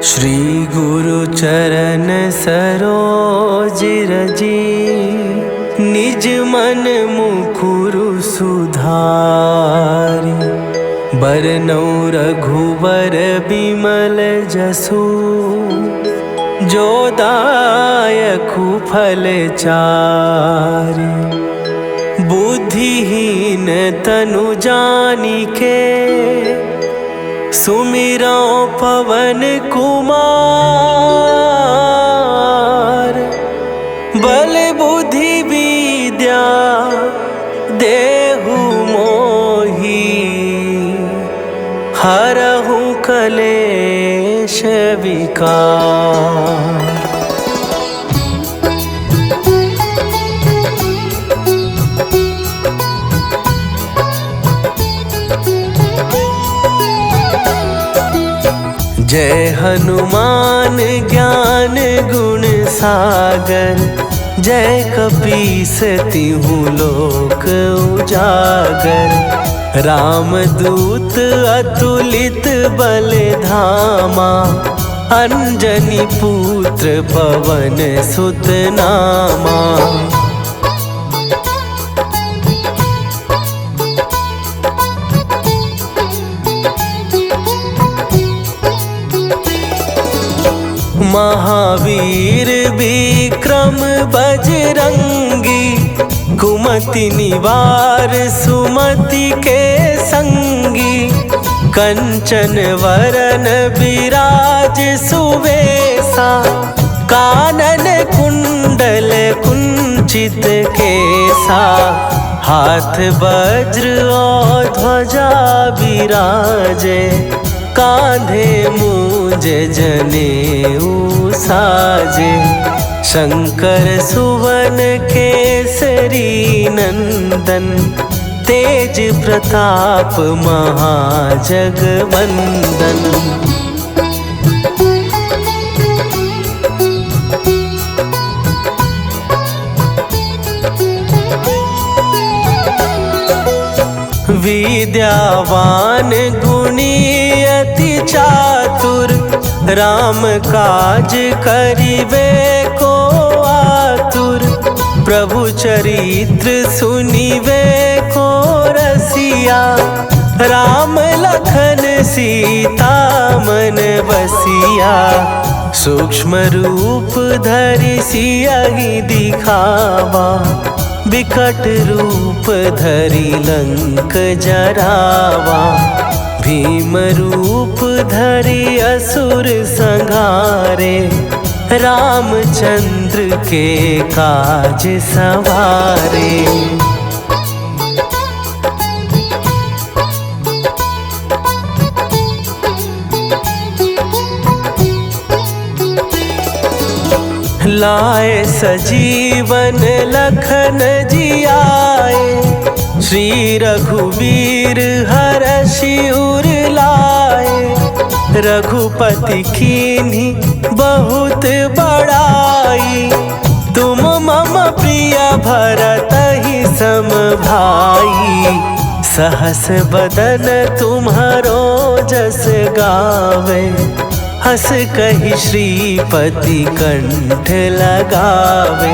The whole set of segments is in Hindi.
श्री गुरु चरण सरोज रजी, निज मन मुकुरु सुधारि। बरनौ रघुवर बिमल जसु, जो दायकु फल चारि। बुद्धिहीन तनु जानिके, सुमिरौ पवन कुमार। बल बुद्धि विद्या देहु मोहि, हरहु कलेश विकार। जय हनुमान ज्ञान गुण सागर, जय कपीस तिहु लोक उजागर। रामदूत अतुलित बल धामा, अंजनी पुत्र पवन सुत नामा। महावीर विक्रम बजरंगी, कुमति निवार सुमति के संगी। कंचन वरन विराज सुवेसा, कानन कुंडल कुंचित केसा। हाथ वज्र और ध्वजा विराजे, कांधे मूंज जनेऊ साजे। शंकर सुवन केसरी नंदन, तेज प्रताप महाजगवंदन। विद्यावान गुणी अति चातुर, राम काज करिबे को आतुर। प्रभु चरित्र सुनिबे को रसिया, राम लखन सीता मन बसिया। सूक्ष्म रूप धरि सियहि दिखावा, विकट रूप धरि लंक जरावा। भीम रूप धरि असुर संहारे, रामचंद्र के काज सवारे। लाए सजीवन लखन जियाए, श्री रघुवीर हरषि उर लाए। रघुपति कीन्ही बहुत बड़ाई, तुम मम प्रिय भरतहि सम भाई। सहस बदन तुम्हरो जस गावे, हस कहि श्रीपति कंठ लगावे।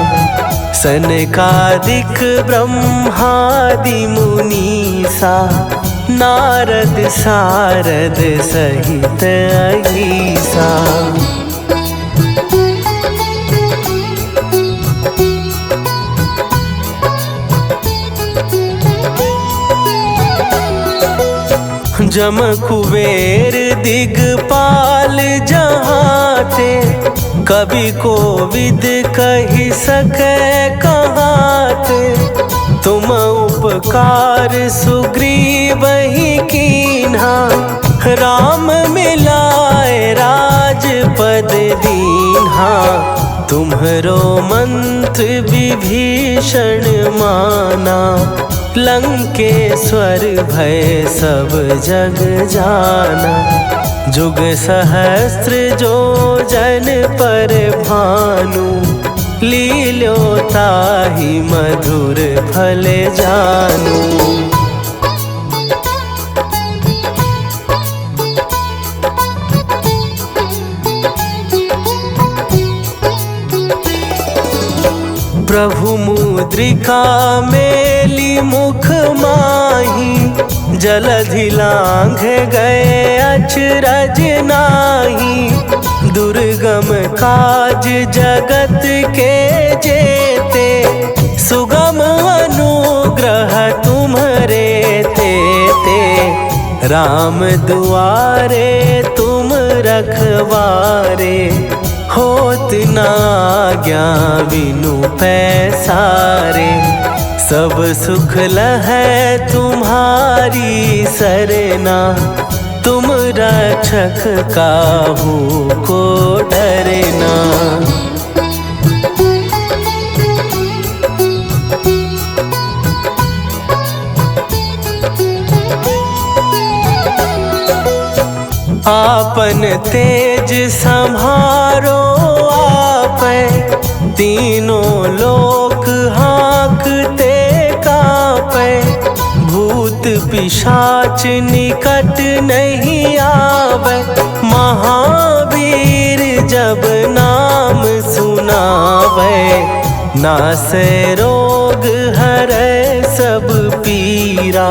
सनकादिक ब्रह्मादि मुनीसा, नारद सारद सहित अहीसा। जम कुबेर दिगपाल जहाते, कवि कोविद कहि सकै कहाते। तुम उपकार सुग्रीवहि कीन्हा, राम मिलाए राजपद दीन्हा। तुम्हरो मंत्र विभीषण माना, लंकेश्वर भय सब जग जाना। जुग सहस्त्र जो जन पर भानु, लील्यो ताहि मधुर फल जानू। प्रभु मुद्रिका मेली मुख माही, जलधि लांघ गए अचरज नाही। दुर्गम काज जगत के जेते, सुगम अनुग्रह तुम्हरे तेते। राम दुआरे तुम रखवारे, होत ना आज्ञा बिनु पैसारे। सब सुख लहै तुम्हारी सरना, तुम रक्षक काहू को डरना। आपन तेज संभारो आपै, तीनों लोक हाँकते कांपै। भूत पिशाच निकट नहीं आवे, महावीर जब नाम सुनावे। नासै रोग हरै सब पीरा,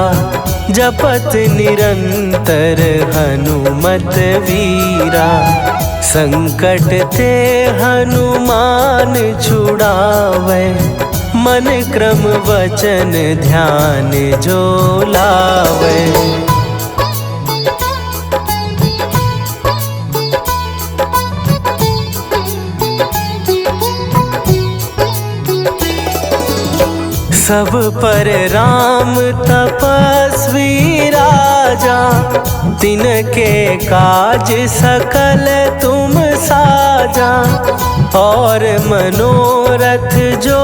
जपत निरंतर हनुमत वीरा। संकट ते हनुमान छुड़ावे, मन क्रम वचन ध्यान जो लावे। सब पर राम तपस्वी राजा, तिनके काज सकल तुम साजा। और मनोरथ जो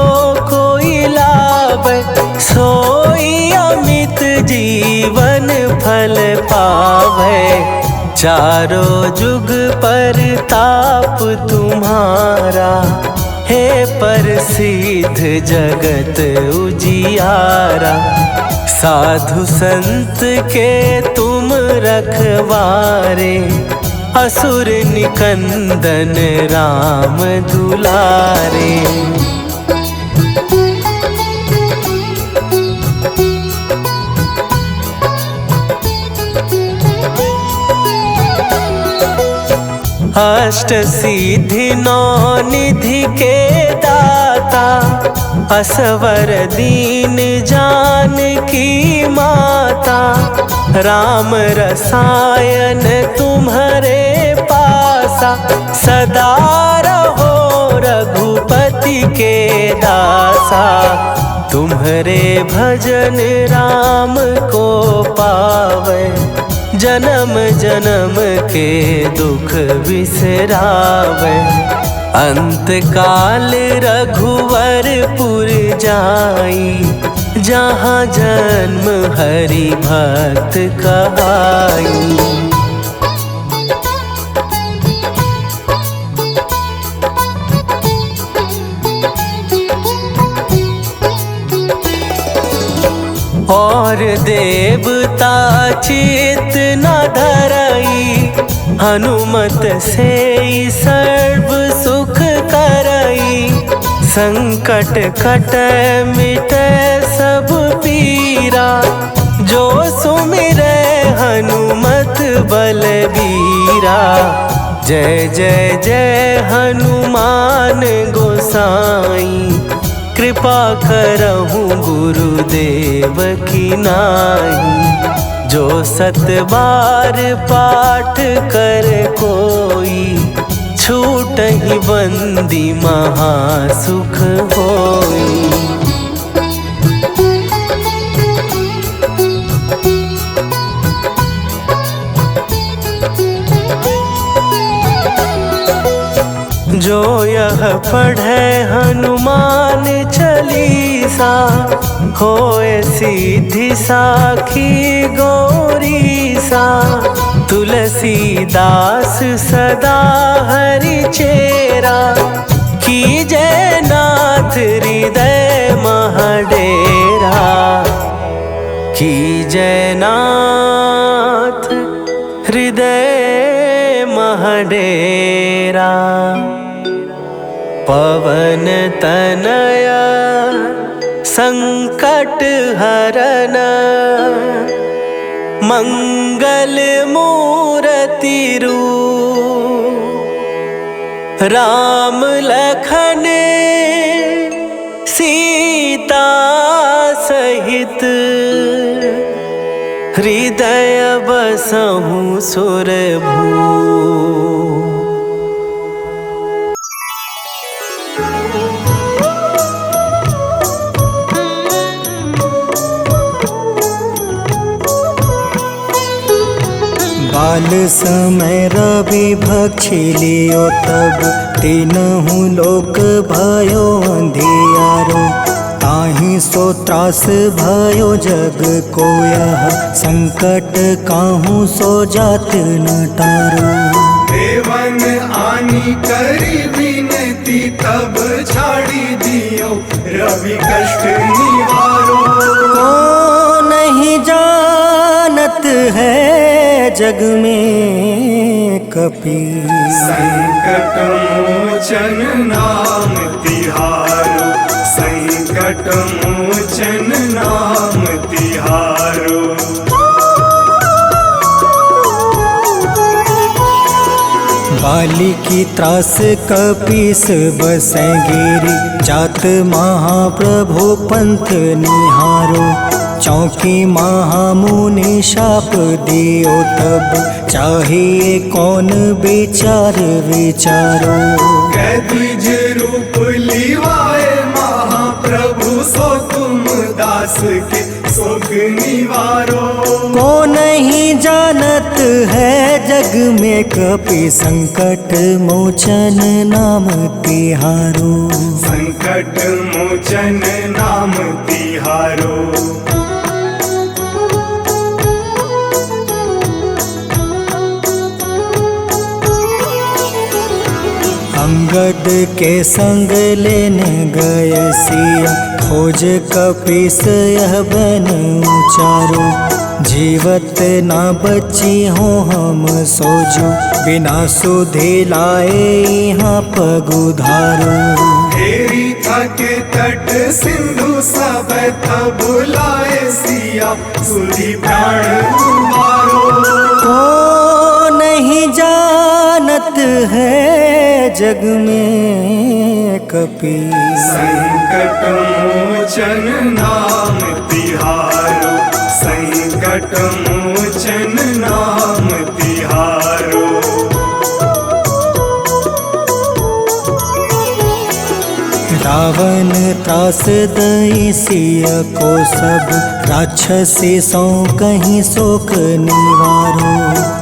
कोई लावे, सोई अमित जीवन फल पावे। चारों जुग परताप तुम्हारा, हे प्रसिद्ध जगत उजियारा। साधु संत के तुम रखवारे, असुर निकंदन राम दुलारे। अष्ट सिद्धि नौ निधि के दाता, असवर दीन जानकी माता। राम रसायन तुम्हारे पासा, सदा रहो रघुपति के दासा। तुम्हारे भजन राम को पावे, जन्म जन्म के दुख बिसरावे। अंत काल रघुवरपुर जाई, जहाँ जन्म हरि भक्त कहाई। और देवता चित न धरई, हनुमत से सर्व सुख करई। संकट कटै मिटै सब पीरा, जो सुमिरै हनुमत बलबीरा। जय जय जय हनुमान गोसाई, कृपा करहूँ गुरुदेव की नाई। जो सत बार पाठ कर कोई, छूटहि बंदी महासुख होई। जो यह पढ़े हनुमान चालीसा, होए सीधी साखी गौरीसा। तुलसीदास सदा हरि चेरा, कीजय नाथ हृदय महडेरा। कीजय नाथ हृदय महडेरा। पवन तनया संकट हरन मंगल मूर्ति रूप राम लखन सीता सहित हृदय बसहु सुरभू। बाल समय रवि भक्षी लियो तब तीनहु लोक भयो अंधियारो। ताहि सो त्रास भयो जग को यह संकट काहू सो जात न टारो। देवन आनी करी विनती तब छाड़ी दियो रवि कष्ट निवारो। को नहीं जानत है जग में कपि संकट मोचन नाम तिहारो। संकट मोचन नाम तिहारो। बाली की त्रास कपीस बसै गिरी जात महाप्रभु पंथ निहारो। चौकी महामुनि शाप दियो तब चाहिए कौन विचार विचारो। कैद्विज रूप लिवाए महाप्रभु सो तुम दास के शोक निवारो। को नहीं जानत है जग में कपि संकट मोचन नाम तिहारो। संकट मोचन नाम तिहारो। अंगद के संग लेने गए सिया खोज कपीस यह बन उचारो। जीवत ना बची हो हम सोजो बिना सुधि लाए यहाँ पग उधारो। हेरी थके तट सिंधु सब तब लाए सिया सुधि प्राण उबारो। को नहीं जानत है जग में कपि संकट मोचन नाम तिहारो। संकट मोचन नाम तिहारो। रावण त्रास दई सिया को सब राक्षसी सो कहीं शोक निवारो।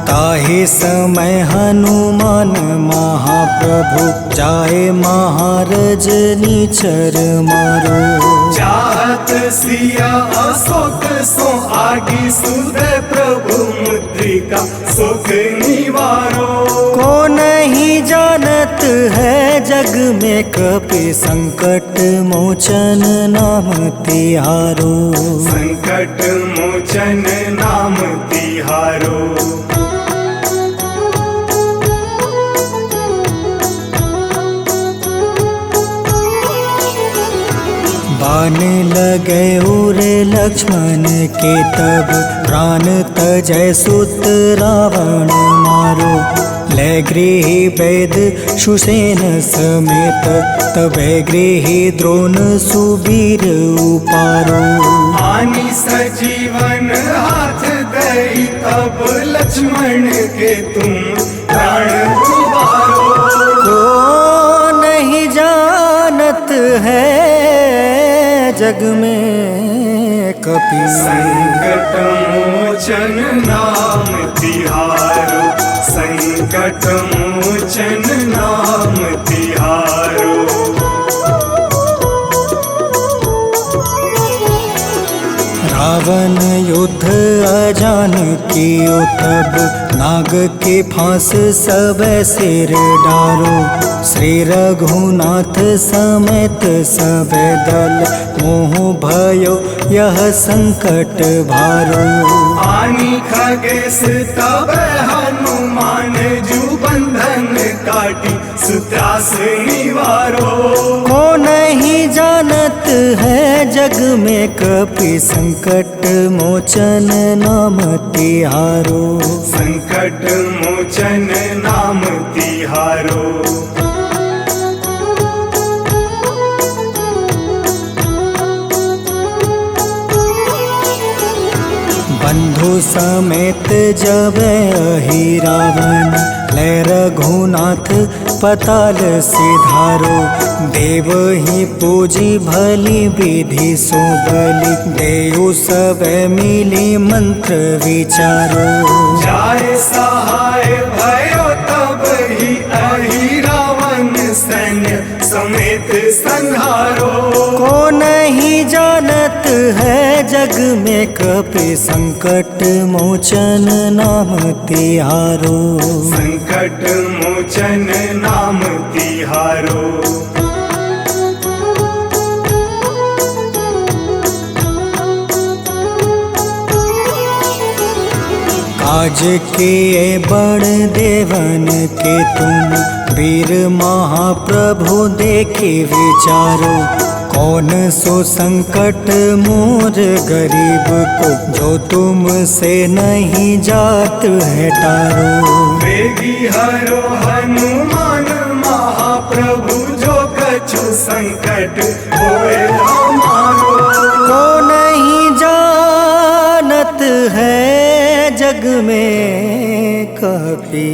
ताहे समय हनुमान महाप्रभु जाए महारज नीचर मारो। चाहत सिया अशोक सो आगी सुधे प्रभु मुद्रिका शोक निवारो। को नहीं जानत है जग में कपि संकट मोचन नाम तिहारो। संकट मोचन नाम तिहारो। बाण लगे उरे लक्ष्मण के तब प्राण तजय सुत रावण मारो। ले गृही वैद सुसेन समेत तबे गृही द्रोण सुबीर उपारो। आनी सजीवन हाथ दई तब लक्ष्मण के तुम प्राण उबारो। को नहीं जानत है जग में कपि संकट मोचन नाम तिहारो। संकट मोचन नाम तिहारो। रावण युद्ध अजान कियो तब नाग के फांस सब सिर डारो। श्री रघुनाथ समेत सब दल मोह भयो यह संकट भारो। आनी खगेश तब हनुमान जू बंधन काटी दुख त्रास निवारो। को नहीं जानत है जग में कपि संकट मोचन नाम तिहारो। संकट मोचन नाम तिहारो। बंधु समेत जब अहि रावण ले रघुनाथ पताल सिधारो। देव ही पूजी भली विधि सो बलि देव सब मिली मंत्र विचारो। जाय सहाय भयो तब ही अहि रावण सैन्य समेत संहारो। को नहीं जानत है जग में कपि संकट मोचन नाम तिहारो। संकट मोचन नाम तिहारो। काज किए बड़ देवन के तुम वीर महाप्रभु देखे विचारो। कौन सो संकट मोर गरीब को जो तुमसे नहीं जात है टारो। वेगी हरो हनुमान महाप्रभु जो कछु संकट होए हमारो। को नहीं जानत है जग में कपि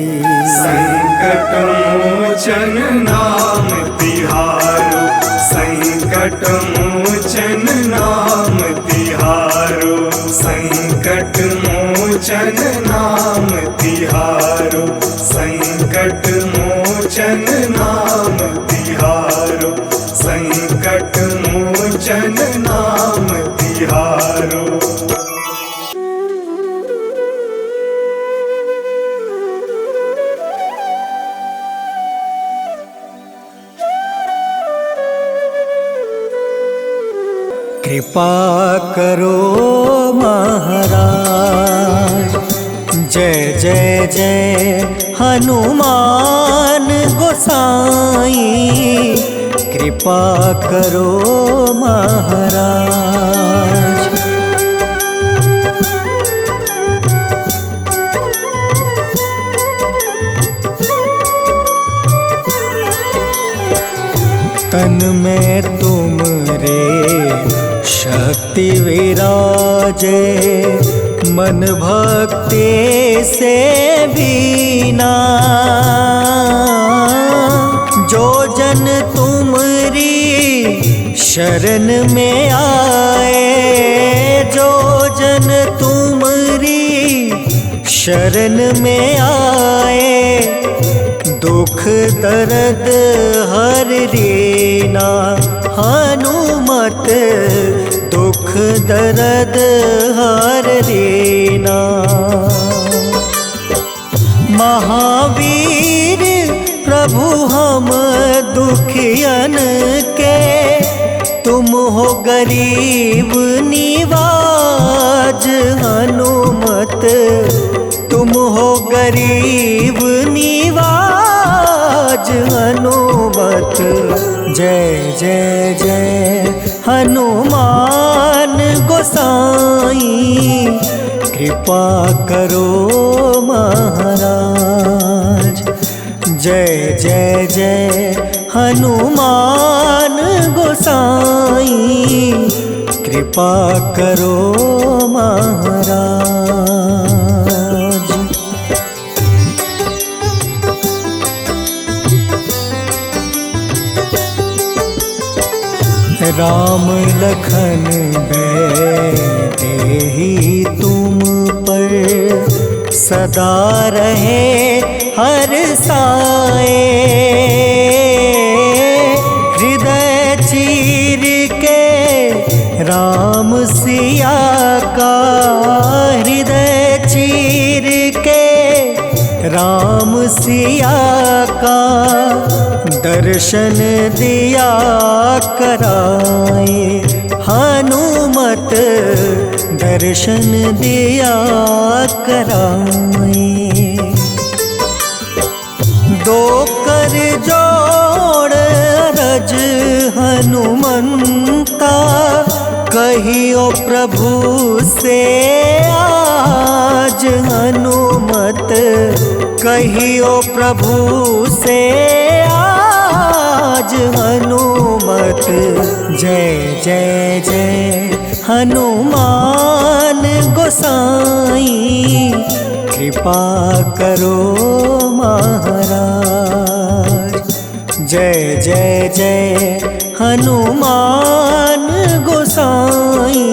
संकट मोचन नाम तिहारो। संकट मोचन नाम तिहारो। संकट मोचन नाम तिहारो। संकट मोचन नाम तिहारो। संकट मोचन नाम तिहारो। कृपा करो महाराज जय जय जय हनुमान गोसाई। कृपा करो महाराज। तन में तुम रे शक्ति विराजे मन भक्ति से बीना। जो जन तुमरी शरण में आए। जो जन तुमरी शरण में आए। दुख दर्द हर रीना हनुमत। दुख दर्द हर रीना। महावीर प्रभु हम दुखियन के तुम हो गरीब निवाज। हनुमत तुम हो गरीब निवाज। हनुमत जय जय जय हनुमान गोसाई। कृपा करो महाराज जय जय जय हनुमान गोसाई। कृपा करो महाराज। राम लखन देहि तुम पर सदा रहे हर साए। हृदय चीर के राम सिया का। हृदय चीर के राम सिया का। दर्शन दिया कराए। हनुमत दर्शन दिया कराए। दो कर जोड़ रज हनुमंता, कहियो प्रभु से आज हनुमत, कहियो प्रभु से आज हनुमत। जय जय जय हनुमान गोसाई, कृपा करो महाराज। जय जय जय हनुमान गोसाई,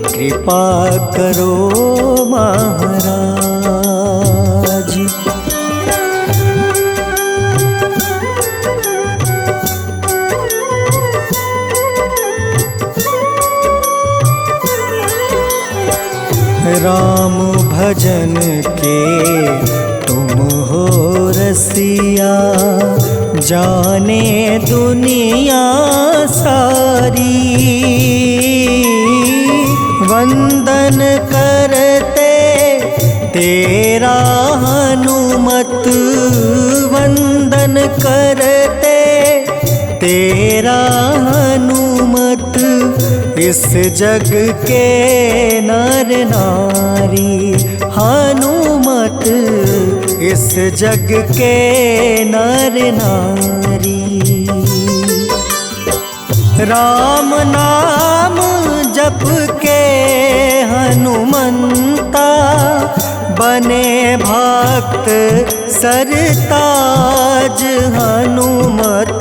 कृपा करो महाराज। राम भजन के तुम हो रसिया, जाने दुनिया सारी। वंदन करते तेरा हनुमत, वंदन करते तेरा हनुमत। इस जग के नर नारी हनुमत, इस जग के नर नारी। राम नाम जप के हनुमंता, बने भक्त सरताज हनुमत,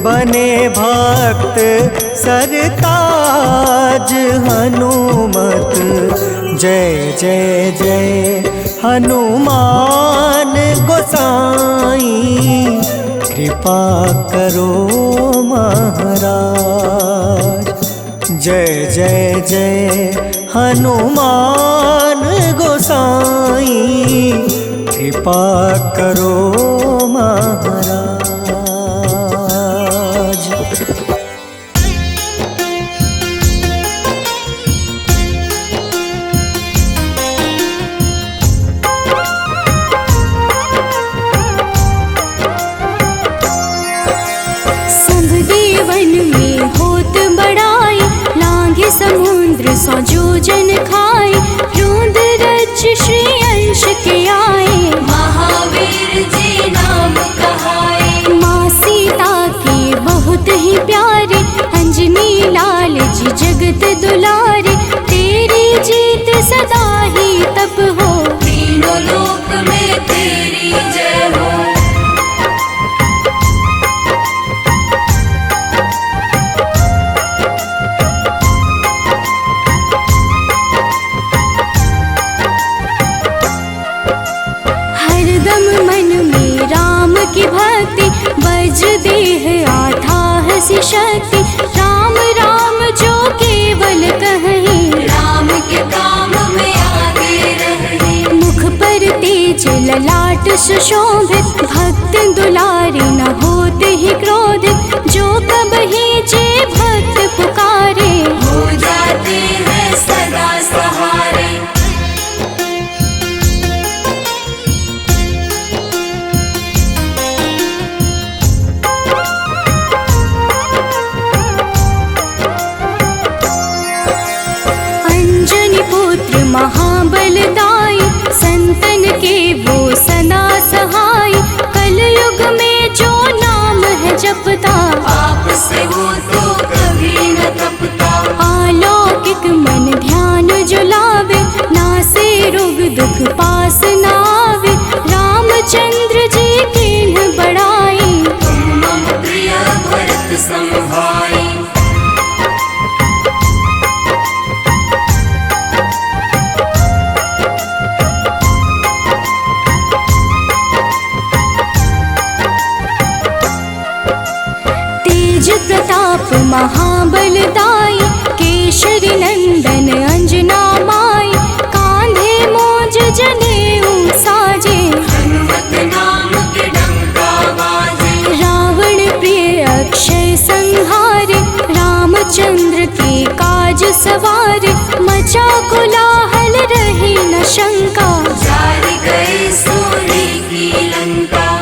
बने भक्त सरताज हनुमत। जय जय जय हनुमान गोसाई, कृपा करो महाराज। जय जय जय हनुमान गोसाई, कृपा करो महाराज। समुद्र सौ जोजन खाए, रोंद रज श्री अंश के आए। महावीर जी नाम कहाए, माँ सीता के बहुत ही प्यारे, अंजनी लाल जी जगत दुलारे। तेरी जीत सदा ही तब हो, तीनों लोक में तेरी जय हो। की भक्ति वज्र देह आधाह सी शक्ति, राम राम जो केवल कहीं, राम के काम में आगे रहे। मुख पर तेज ललाट सुशोभित, भक्त दुलारी न होते ही क्रोधित। जो कबहि जे भक्त पुकारे, हो जाते हैं सदा सहारे। महाबलदाई, संतन के वो सदा सहाय। कलयुग में जो नाम है जपता, पाप से वो तो कभी न तपता। अलौकिक मन ध्यान जो लावे, नासे रोग दुख पास न आवे। रामचंद्र जी किन्ह बड़ाई, तुम मम प्रिय भरत सम भाई। प्रताप महाबलदाई, केशरी नंदन अंजना माई। कांधे मोज जनेऊ साजे, हनुमत नाम के डंका बाजे। रावण प्रिय अक्षय संहारे, रामचंद्र के काज सवारे। मचा कोलाहल रही न शंका, जार गए सूर्य की लंका।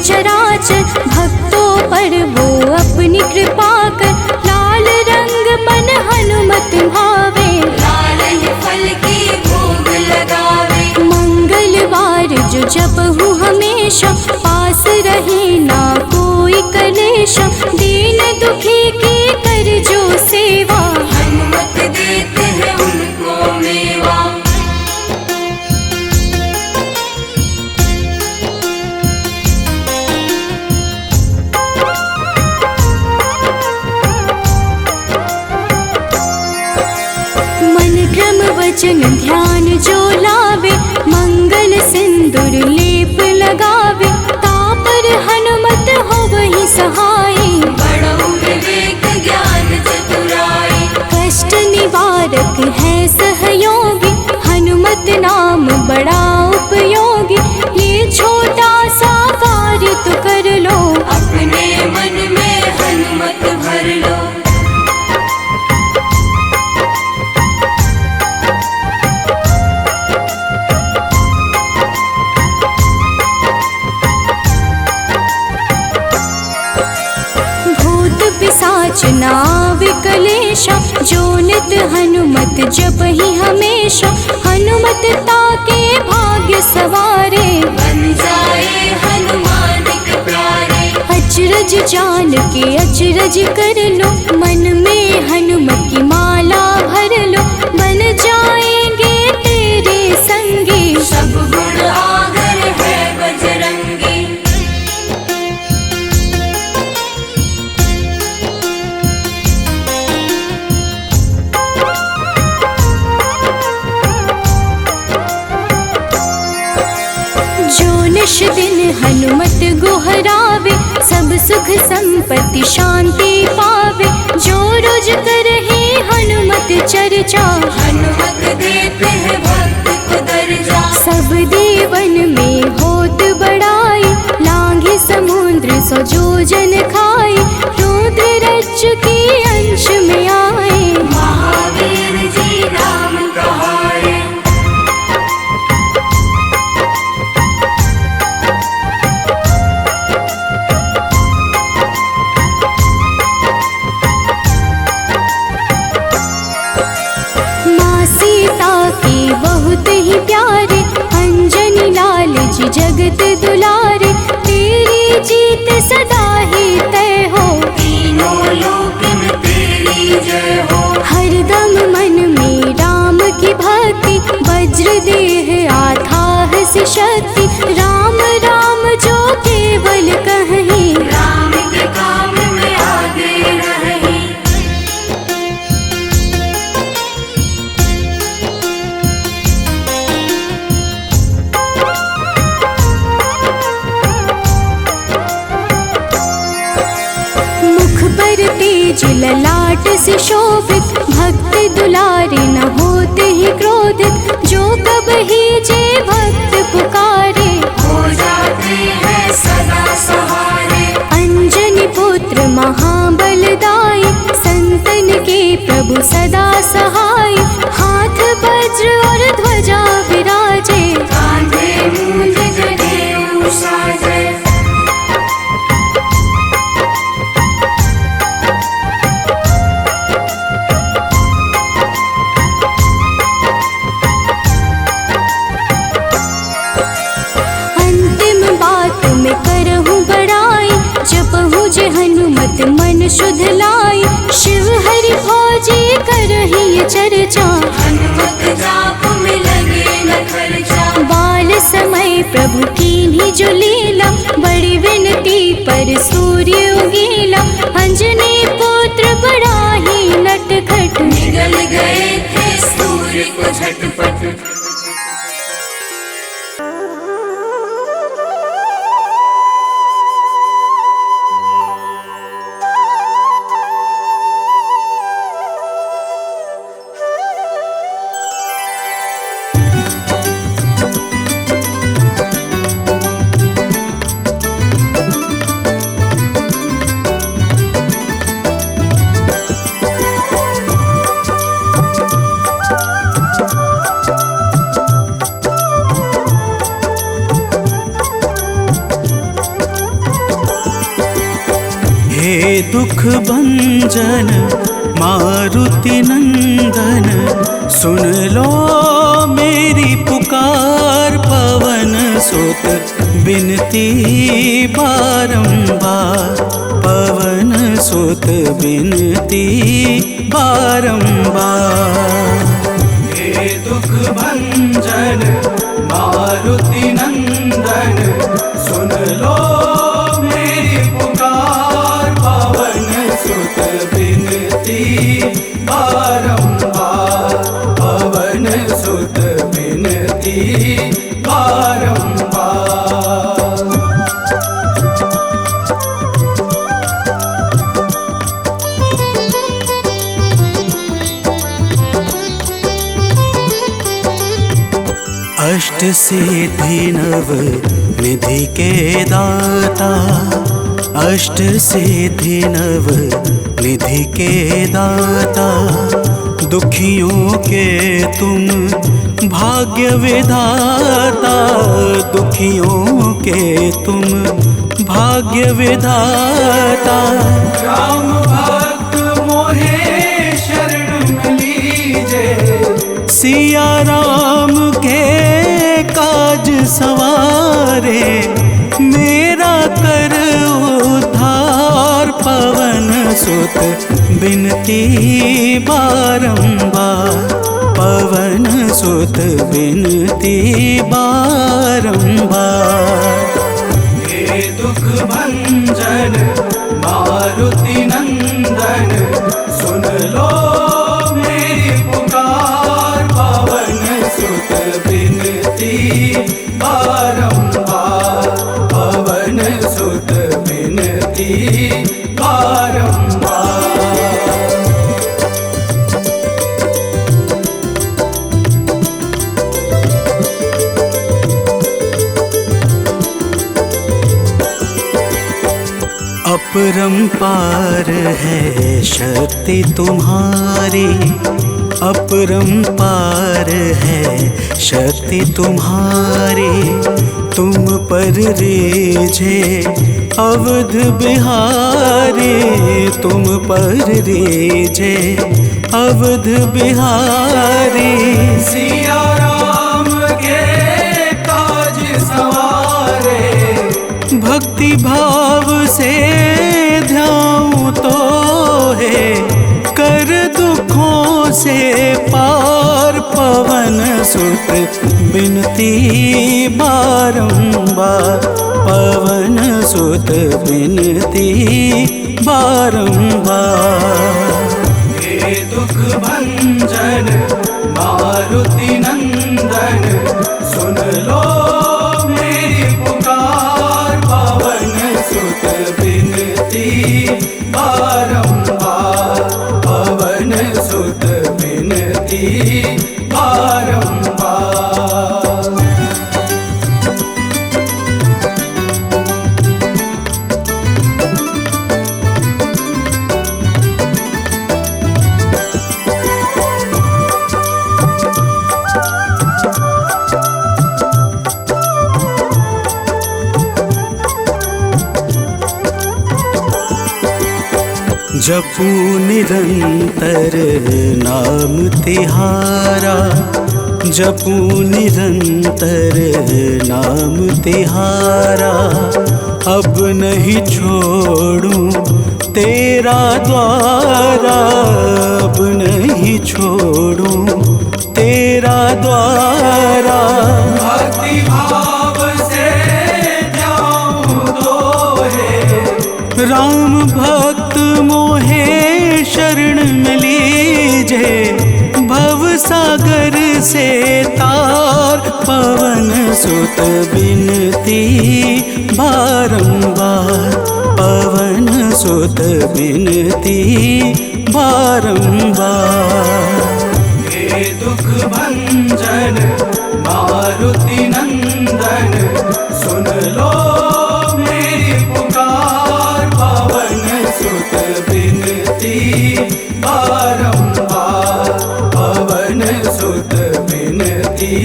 चराचर, भक्तों पर वो अपनी कृपा कर। लाल रंग मन हनुमत भावे, लाल ही फल की भोग लगावे। मंगलवार जो जपहु हमेशा, पास रहे ना कोई कलेशा। दीन दुखी की कर जो सेवा, हनुमत देते हैं उनको मेवा। मन क्रम वचन ध्यान जो लावे, मंगल सिंदूर लेप लगावे। तापर हनुमत हो वही सहाय, बड़ो विवेक ज्ञान चतुराई। कष्ट निवारक है सहयोगी, हनुमत नाम बड़ा उपयोगी। ये छोटा सा कार्य तो कर लो, अपने मन में हनुमत भर लो। नाव कलेशा, जो नित हनुमत जप ही हमेशा। हनुमत ताके भाग्य सवारे, बन जाए हनुमान के प्यारे। अचरज जान के अचरज कर लो, मन में हनुमत की माला भर लो। बन जाएंगे तेरे संगी, सब गुण आगर है बजरंगी। निश दिन हनुमत गोहरावे, सब सुख संपत्ति शांति पावे। जो रोज करहे हनुमत चर्चा, हनुमत देते हैं भक्त को दर्जा। सब देवन में होत बड़ाई, लांघे समुद्र सौ जोजन खाए। रुद्र रज्जु के अंश में आए, महावीर जी राम कहाए। बहुत ही प्यारे, अंजनी लाल जी जगत दुलारे। तेरी जीत सदा ही तय हो, तीनों लोक में तेरी जय हो। हरदम मन में राम की भक्ति, वज्र देह आधार से शक्ति। राम राम जो केवल कहीं, राम के काम में आगे रहे। तेज ललाट से शोभित, भक्त दुलारे न होते ही क्रोधित। जो कब ही जे भक्त पुकारे, हो जाते हैं सदा सहारे। अंजनी पुत्र महाबलदाई, संतन के प्रभु सदा सहाय। हाथ वज्र और ध्वजा विराजे, कांधे मूंज जनेऊ साजे। हनुमत मन शुद्ध लाई, शिव हरि फौजी करहि चर्चा। हनुमत जाप में लगे न खर्चा, बाल समय प्रभु कीन्ही जो लीला। बड़ी विनती पर सूर्य उगीला, अंजनी पुत्र बड़ा ही नटखट। निगल गए थे सूर्य को झटपट। दुख भंजन मारुति नंदन, सुन लो मेरी पुकार। पवन सुत बिनती बारंबार, पवन सुत बिनती बारंबार। हे दुख भंजन मारुति नंदन, सुन लो मेरी पुकार। पवन सुत बिनती बारंबार, पवन सुत बिनती बारंबार। अष्ट सिद्धि नव निधि के दाता, अष्ट सिद्धि नव निधि के दाता। दुखियों के तुम भाग्य विधाता, दुखियों के तुम भाग्य विधाता। राम भक्त मोहे शरण लीजे, सिया राम के काज सवारे। मेरा कर उद्धार, पवन सुत बिनती बारंबार, पवन सुत बिनती बारंबार। हे दुख भंजन मारुति नंदन, सुन लो मेरी पुकार। पवन सुत बिनती बारंबार, पवन सुत बिनती बारंबार। अपरंपार है शक्ति तुम्हारी, अपरंपार है शक्ति तुम्हारी। तुम पर रीझे अवध बिहारी, तुम पर रीझे अवध बिहारी। सिया राम के काज सवारे, भक्ति भाव से ध्याऊं तो है कर दुखों से पार। पवन सुत बिनती बारंबार, पवन सुत बिनती बारंबार। हे दुख भंजन मारुति नंदन, सुन लो मेरी पुकार। पवन सुत बिनती बारंबार, पवन सुत बिनती बारंबार। जपू निरंतर नाम तिहारा, जपू निरंतर नाम तिहारा। अब नहीं छोड़ूं तेरा द्वारा, अब नहीं छोड़ूं तेरा द्वारा। भक्ति भाव से जाऊं तो है, राम भक्त मोहे शरण में लीजे। भव सागर से तार, पवन सुत बिनती बारंबार, पवन सुत बिनती बारंबार। हे दुख भंजन मारुति नंदन, सुन लो मेरी पुकार। पवन सुत बिनती बारंबार, पवन सुत बिनती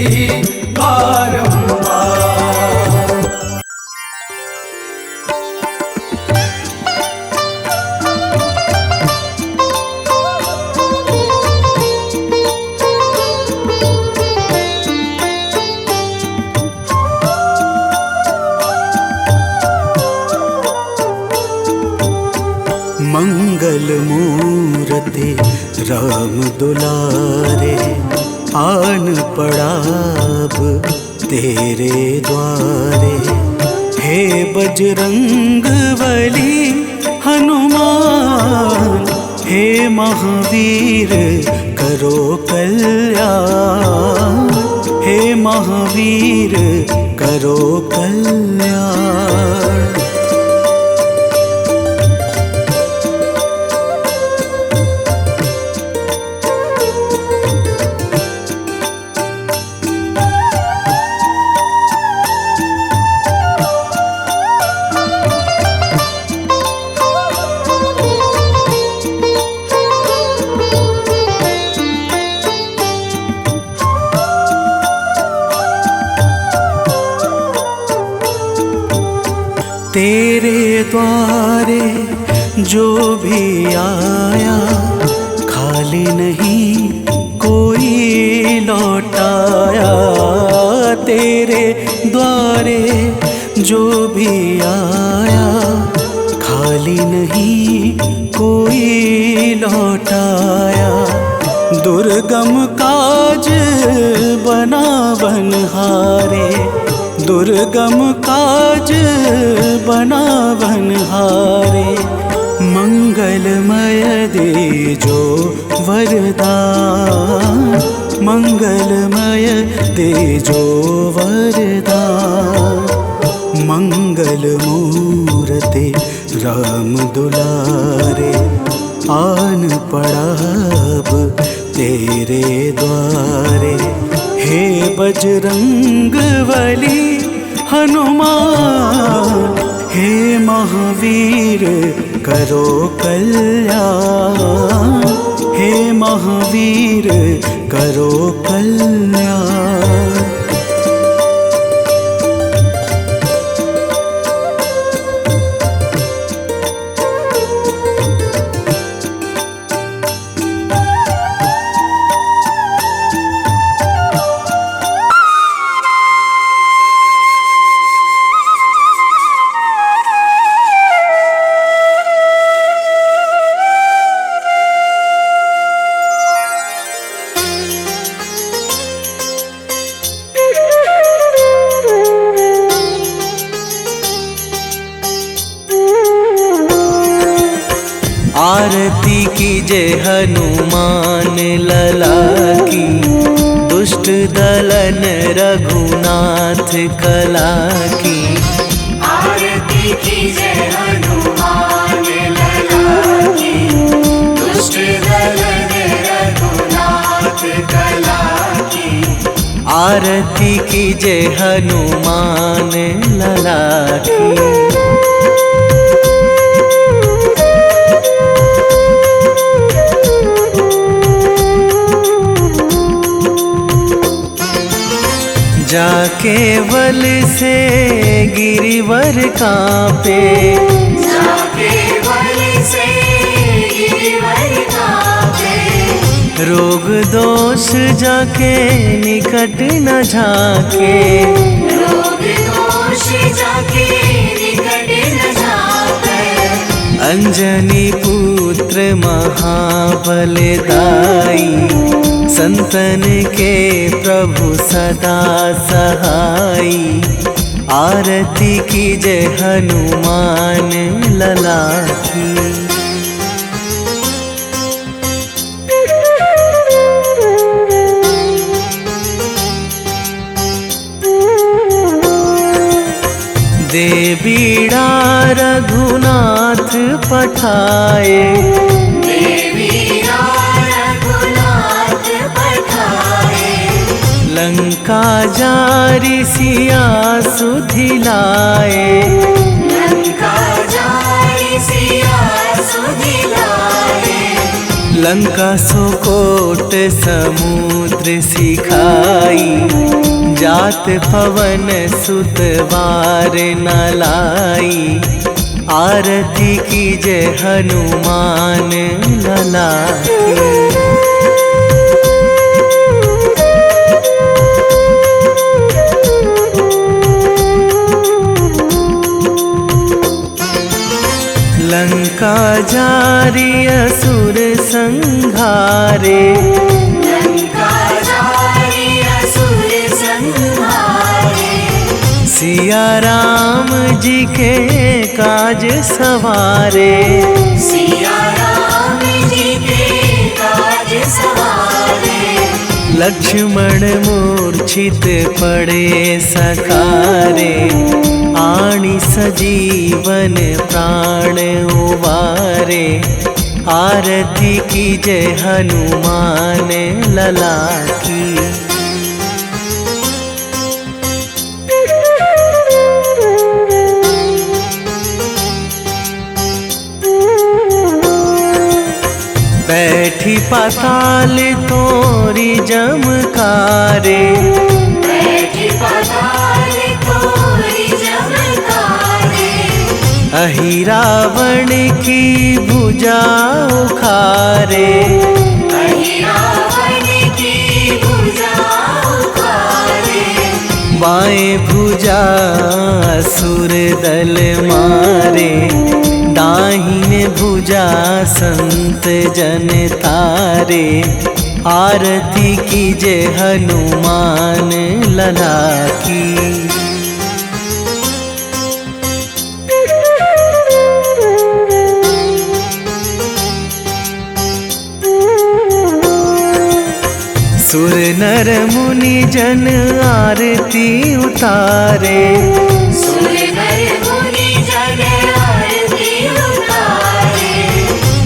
बारंबार। मंगल मूरति राम दुलारे, आन पड़ाब तेरे द्वारे। हे बजरंग बली हनुमान, हे महावीर करो कल्याण, हे महावीर करो कल्याण। तेरे द्वारे जो भी आया, खाली नहीं कोई लौटाया। तेरे द्वारे जो भी आया, खाली नहीं कोई लौटाया। दुर्गम काज बना बनहारे, दुर्गम काज बना बनहारे। मंगलमय दे जो वरदान, मंगलमय दे जो वरदान। मंगल मूरते राम दुलारे, आन पड़ाब तेरे द्वारे। हे बजरंग बली हनुमान, हे महावीर करो कल्याण, हे महावीर करो कल्याण। आरती कीजे हनुमान लला की, दुष्ट दलन रघुनाथ कला की। आरती कीजे हनुमान लला की, दुष्ट दलन रघुनाथ कला की। आरती कीजे हनुमान लला की। जाके बल से गिरिवर कांपे, जाके बल से गिरिवर कांपे। रोग दोष जाके निकट न झाके, रोग दोष जाके निकट न झाके। अंजनी पुत्र महाबलदाई, संतन के प्रभु सदा सहाई। आरती कीजे हनुमान लला की। दे बीड़ा रघुनाथ पठाए, लंका जारी सिया सुधिलाए, लंका जारी सिया सुधिलाए। लंका सुकोट समुद्र सिखाई, जात पवन सुत वार न लाई। आरती कीजे हनुमान लला की। लंका जारी असुर संहारे, लंका जारी असुर संहारे। सिया राम जी के काज सवारे, सिया राम जी के काज सवारे। लक्ष्मण मूर्छित पड़े सकारे, आणी सजीवन प्राण उवारे। आरती की जय हनुमान लला की। बैठी पाताल तोरी जमकारे, बैठी पाताल तोरी जमकारे। अहि रावण की भुजा उखारे, अहि रावण की भुजा उखारे। बाएं भुजा असुर दल मारे, दाहिने भुजा संत जन तारे। आरती कीजे हनुमान लला की। सुर नर मुनि जन आरती उतारे, सुर नर मुनि जन आरती उतारे।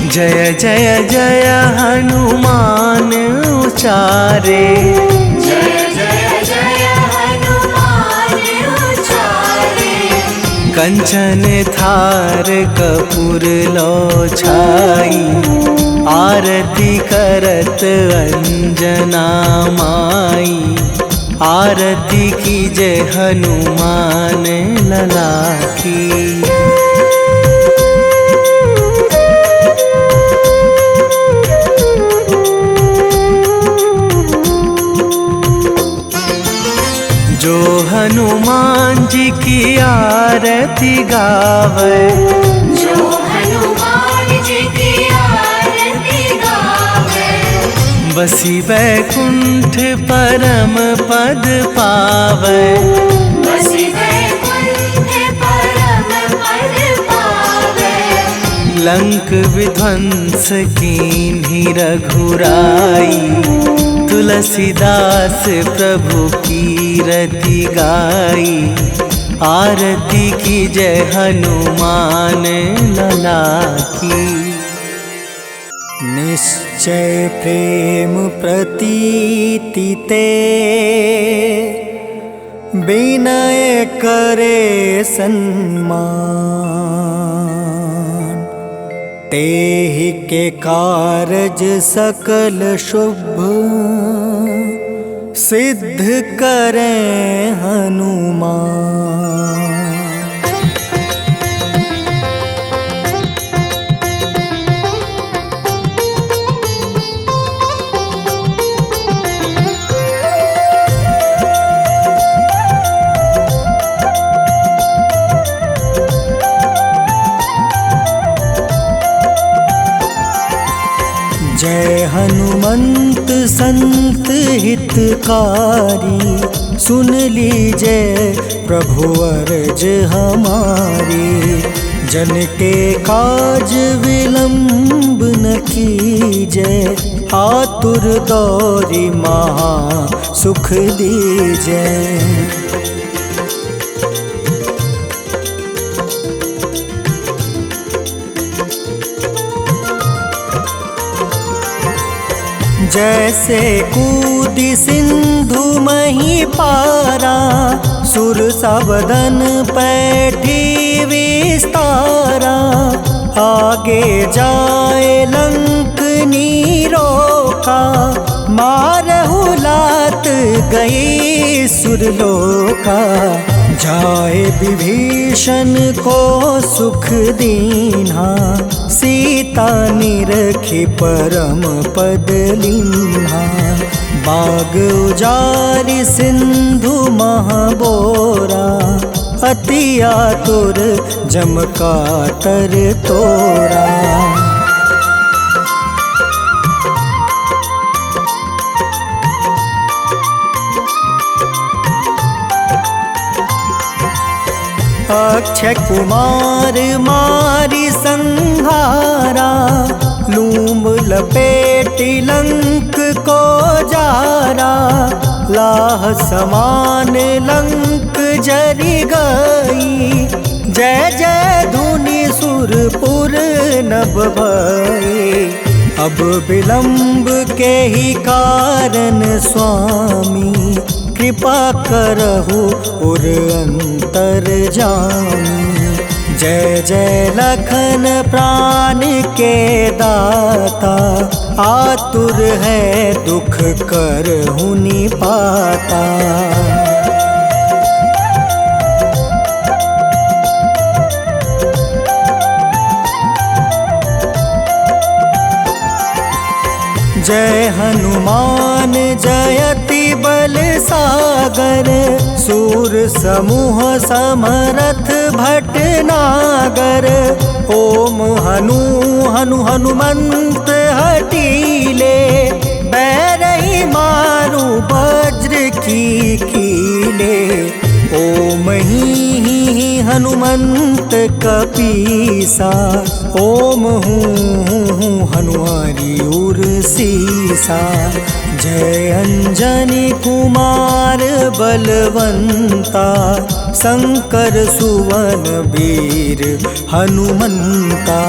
जय जय जय हनुमान उचारे, जय जय जय हनुमान उचारे। कंचन थार कपूर लो छाई, आरती करत अंजना माई। आरती की जय हनुमान लला की। जो हनुमान जी की आरती गावे, जो हनुमान जी की आरती गावे। बसी बैकुंठ परम पद पावे, बसी बैकुंठ परम पद पावे। लंक विध्वंस कीन्ही रघुराई, तुलसीदास प्रभु कीरति गाई। आरती की जय हनुमान लला की। निश्चय प्रेम प्रतीति ते, विनय करे सन्मान। तेहि के कारज सकल शुभ, सिद्ध करें हनुमान। जय हनुमंत संत हितकारी, सुन लीजिए प्रभु अर्ज हमारी। जन के काज विलंब न कीजय, आतुर दौरी महा सुख दीजय। जैसे कूदी सिंधु मही पारा, सुर सबदन पैठी विस्तारा। आगे जाए लंक नीरोका, मारहु लात गई सुरलोका। जाए विभीषण को सुख दीन्हा, सीता निरखी परम पद लीन्हा। बाग उजारि सिंधु महाबोरा, अति आतुर जम कातर तोरा। अक्षय कुमार मारी संहारा, लूम लपेटी लंक को जारा। लाह समान लंक जरी गई, जय जय धुनि सुरपुर नभ भई। अब विलंब के ही कारण स्वामी, कृपा करहु उर अंतर जामी। जय जय लखन प्राण के दाता, आतुर है दुख करहु निपाता। जय हनुमान जयति बल सागर, सूर समूह समरथ भटनागर। ओम हनु हनु हनुमंत हटीले, बैरही मारू वज्र की कीले। ओम ही हनुमंत कपीसा, ओम हूँ हनुमारी उर सीसा। जय अंजनी कुमार बलवंता, शंकर सुवन वीर हनुमंता।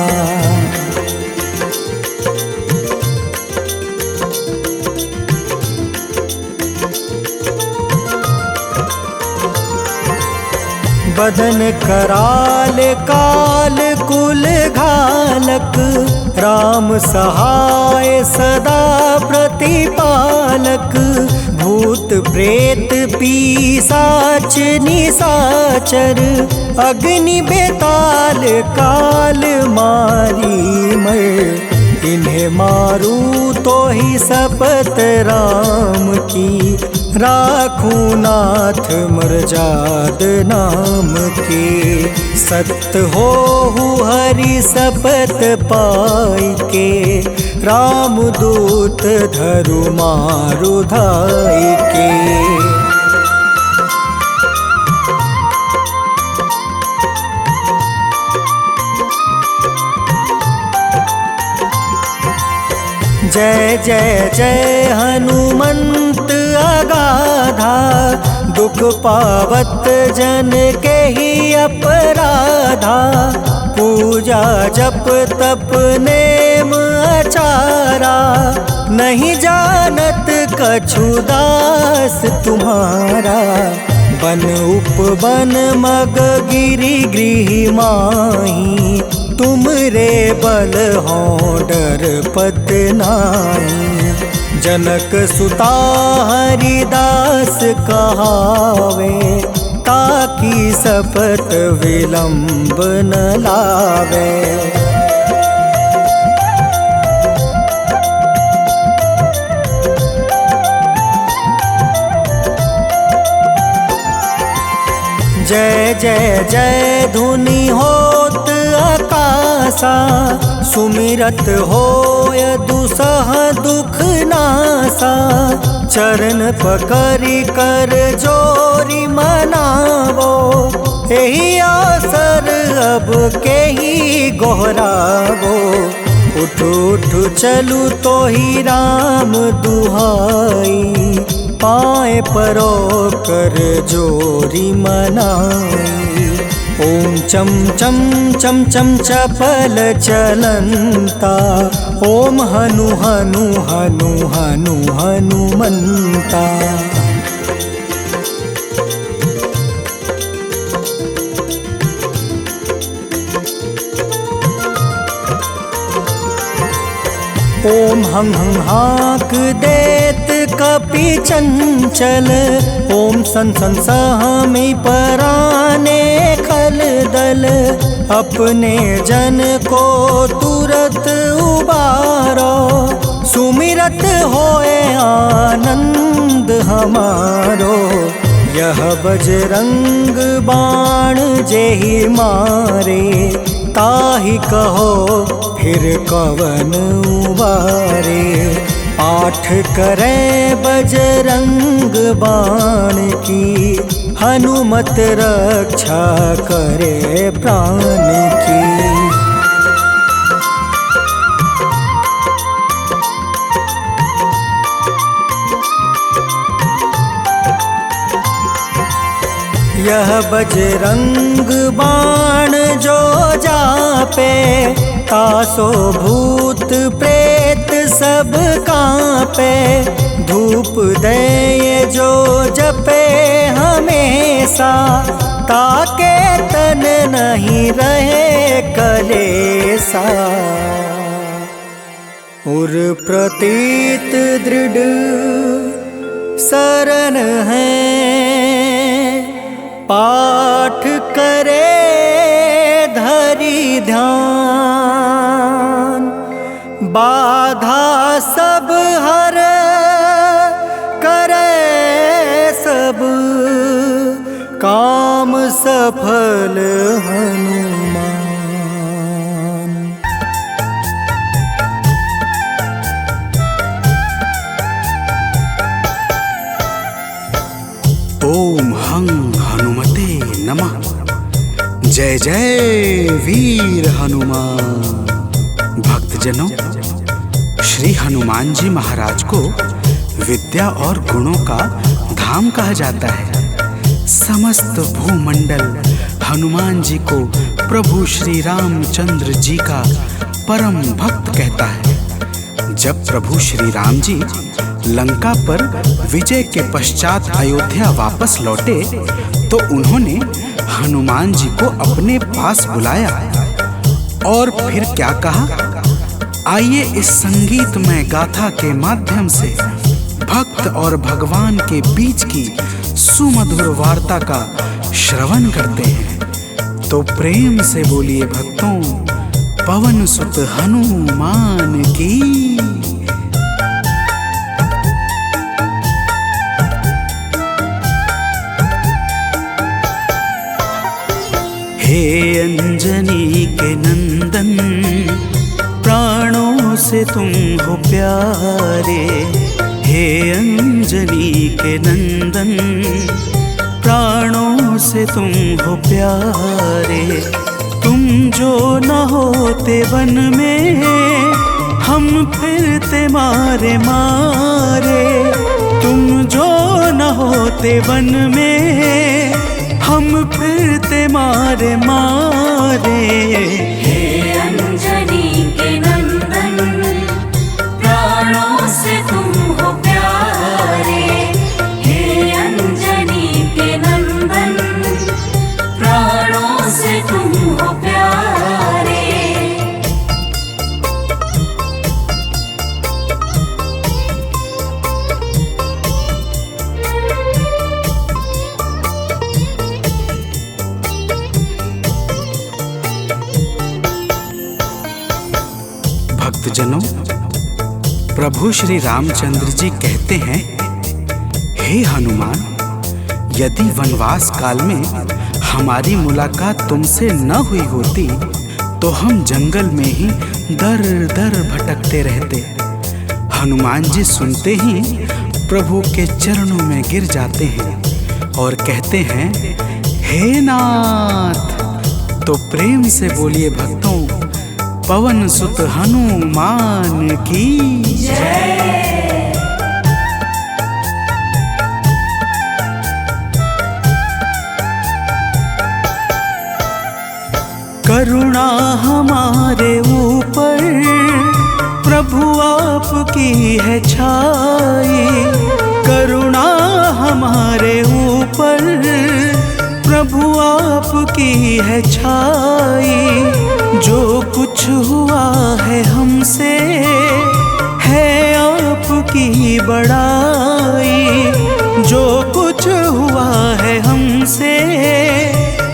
बदन कराल काल कुल घालक, राम सहाय सदा प्रतिपालक। भूत प्रेत पिशाच निशाचर, अग्नि बेताल काल मारी मर। इन्हें मारू तो ही शपथ राम की, राखू नाथ मर्जाद नाम के। सत्य हो हरि शपथ पाई के, राम दूत धरु मारु धाई के। जय जय जय हनुमंत अगाधा, दुख पावत जन के ही अपराधा। पूजा जप तप नेम आचारा, नहीं जानत कछु दास तुम्हारा। बन उपवन मग गिरि गृह माही, तुम रे बल हो डर पत नाई। जनक सुता हरिदास कहावे, ताकि शपथ विलंब न लावे। जय जय जय धुनि होत आकाशा, सुमिरत होय दुसह दुख नासा। चरण पकड़ि कर जोरी मनावो, एही आसर अब के ही गोहरावो। उठ उठ चलू तो ही राम दुहाई, पाए परो कर जोरी मनाई। ओम चम चम चम चम चपल चलंता, ओम हनु हनु हनु हनु हनुमंता। ओम हं हं हाक देत कपि चंचल, ओम सन सन सहमी पराने खल दल। अपने जन को तुरत उबारो, सुमिरत होए आनंद हमारो। यह बजरंग बाण जेहि मारे, ताहि कहो फिर कवन उबारे। पाठ करे बजरंग बाण की, हनुमत रक्षा करे प्राण की। यह बजरंग बाण जो जापे, तासो भूत प्रेत सब कांपे। धूप दे जो जपे हमेशा, ताके तन नहीं रहे कलेसा। उर प्रतीत दृढ़ शरण है, पाठ करे धरि ध्यान। बाधा सब हर करे सब, काम सफल हनुमान। ओम हं हनुमते नमः। जय जय वीर हनुमान। भक्तजनों, श्री हनुमान जी महाराज को विद्या और गुणों का धाम कहा जाता है। समस्त भूमंडल हनुमान जी को प्रभु श्री रामचंद्र जी का परम भक्त कहता है। जब प्रभु श्री राम जी लंका पर विजय के पश्चात अयोध्या वापस लौटे, तो उन्होंने हनुमान जी को अपने पास बुलाया और फिर क्या कहा, आइए इस संगीतमय गाथा के माध्यम से भक्त और भगवान के बीच की सुमधुर वार्ता का श्रवण करते हैं। तो प्रेम से बोलिए भक्तों, पवन सुत हनुमान की। हे अंजनी के नंदन, प्राणों से तुम हो प्यारे। हे अंजनी के नंदन, प्राणों से तुम हो प्यारे। तुम जो न होते वन में, हम फिरते मारे मारे। तुम जो न होते वन में, हम फिरते मारे मारे। हे अंजनी के नंदन, प्राणों से तुम हो प्यारे। हे अंजनी के नंदन, प्राणों से तुम हो प्यारे। भक्तजनों, प्रभु श्री रामचंद्र जी कहते हैं, हे हनुमान, यदि वनवास काल में हमारी मुलाकात तुमसे न हुई होती, तो हम जंगल में ही दर दर भटकते रहते। हनुमान जी सुनते ही प्रभु के चरणों में गिर जाते हैं और कहते हैं, हे नाथ। तो प्रेम से बोलिए भक्तों, पवन सुत हनुमान की जय। करुणा हमारे ऊपर प्रभु आपकी है छाई। करुणा हमारे ऊपर प्रभु आपकी है छाई। जो कुछ हुआ है हमसे है आपकी बड़ाई। जो कुछ हुआ है हमसे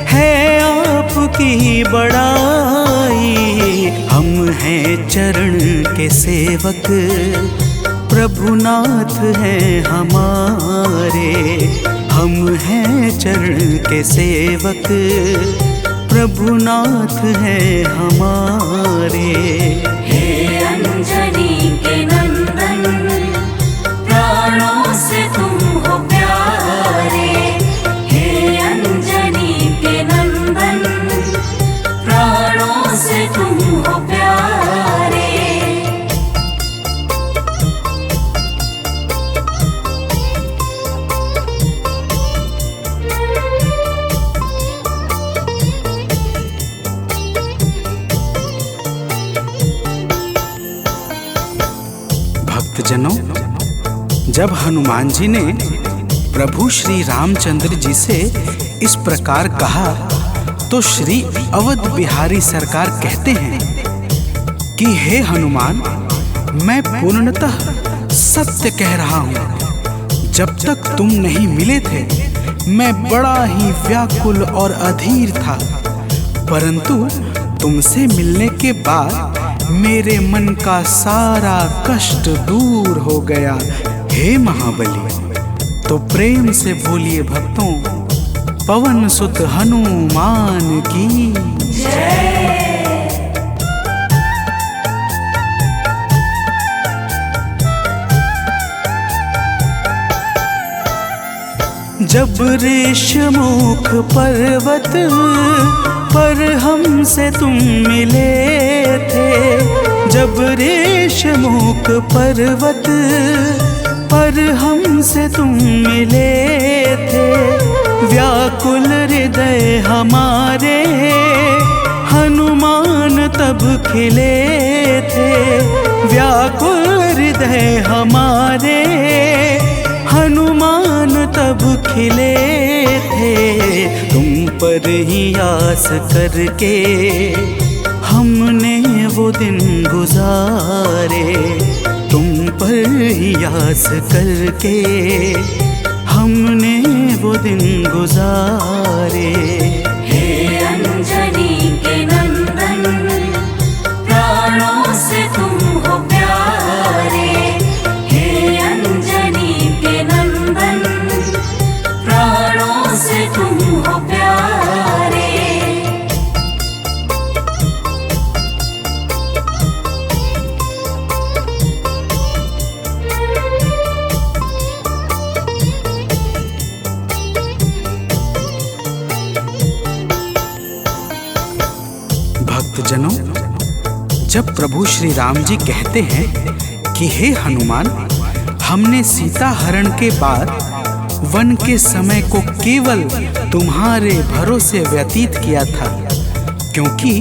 है आपकी बड़ाई। हम हैं चरण के सेवक, प्रभुनाथ हैं हमारे। हम हैं चरण के सेवक, प्रभुनाथ है हमारे। हे अंजनी के नंदन, प्राणों से तुम हो प्यारे। हे अंजनी के नंदन, प्राणों से तुम हो प्यारे। भक्तजनों, जब हनुमान जी ने प्रभु श्री रामचंद्र जी से इस प्रकार कहा तो श्री अवध बिहारी सरकार कहते हैं कि हे हनुमान, मैं पूर्णतः सत्य कह रहा हूँ। जब तक तुम नहीं मिले थे मैं बड़ा ही व्याकुल और अधीर था, परंतु तुमसे मिलने के बाद मेरे मन का सारा कष्ट दूर हो गया। हे महाबली, तो प्रेम से बोलिए भक्तों, पवन सुत हनुमान की जय। जब ऋषमुख पर्वत पर हमसे तुम मिले थे, जब ऋषमुख पर्वत पर हमसे तुम मिले थे, व्याकुल हृदय हमारे हनुमान तब खिले थे। व्याकुल हृदय हमारे हनुमान तब खिले थे। तुम पर ही आस करके हमने वो दिन गुजारे, तुम पर ही आस करके हमने वो दिन गुजारे। हे अंजनी के नंदन, प्राणों से तुम हो प्यारे। हे अंजनी के नंदन, प्राणों से तुम हो प्यारे। भक्तजनों, जब प्रभु श्री राम जी कहते हैं कि हे हनुमान, हमने सीता हरण के बाद वन के समय को केवल तुम्हारे भरोसे व्यतीत किया था, क्योंकि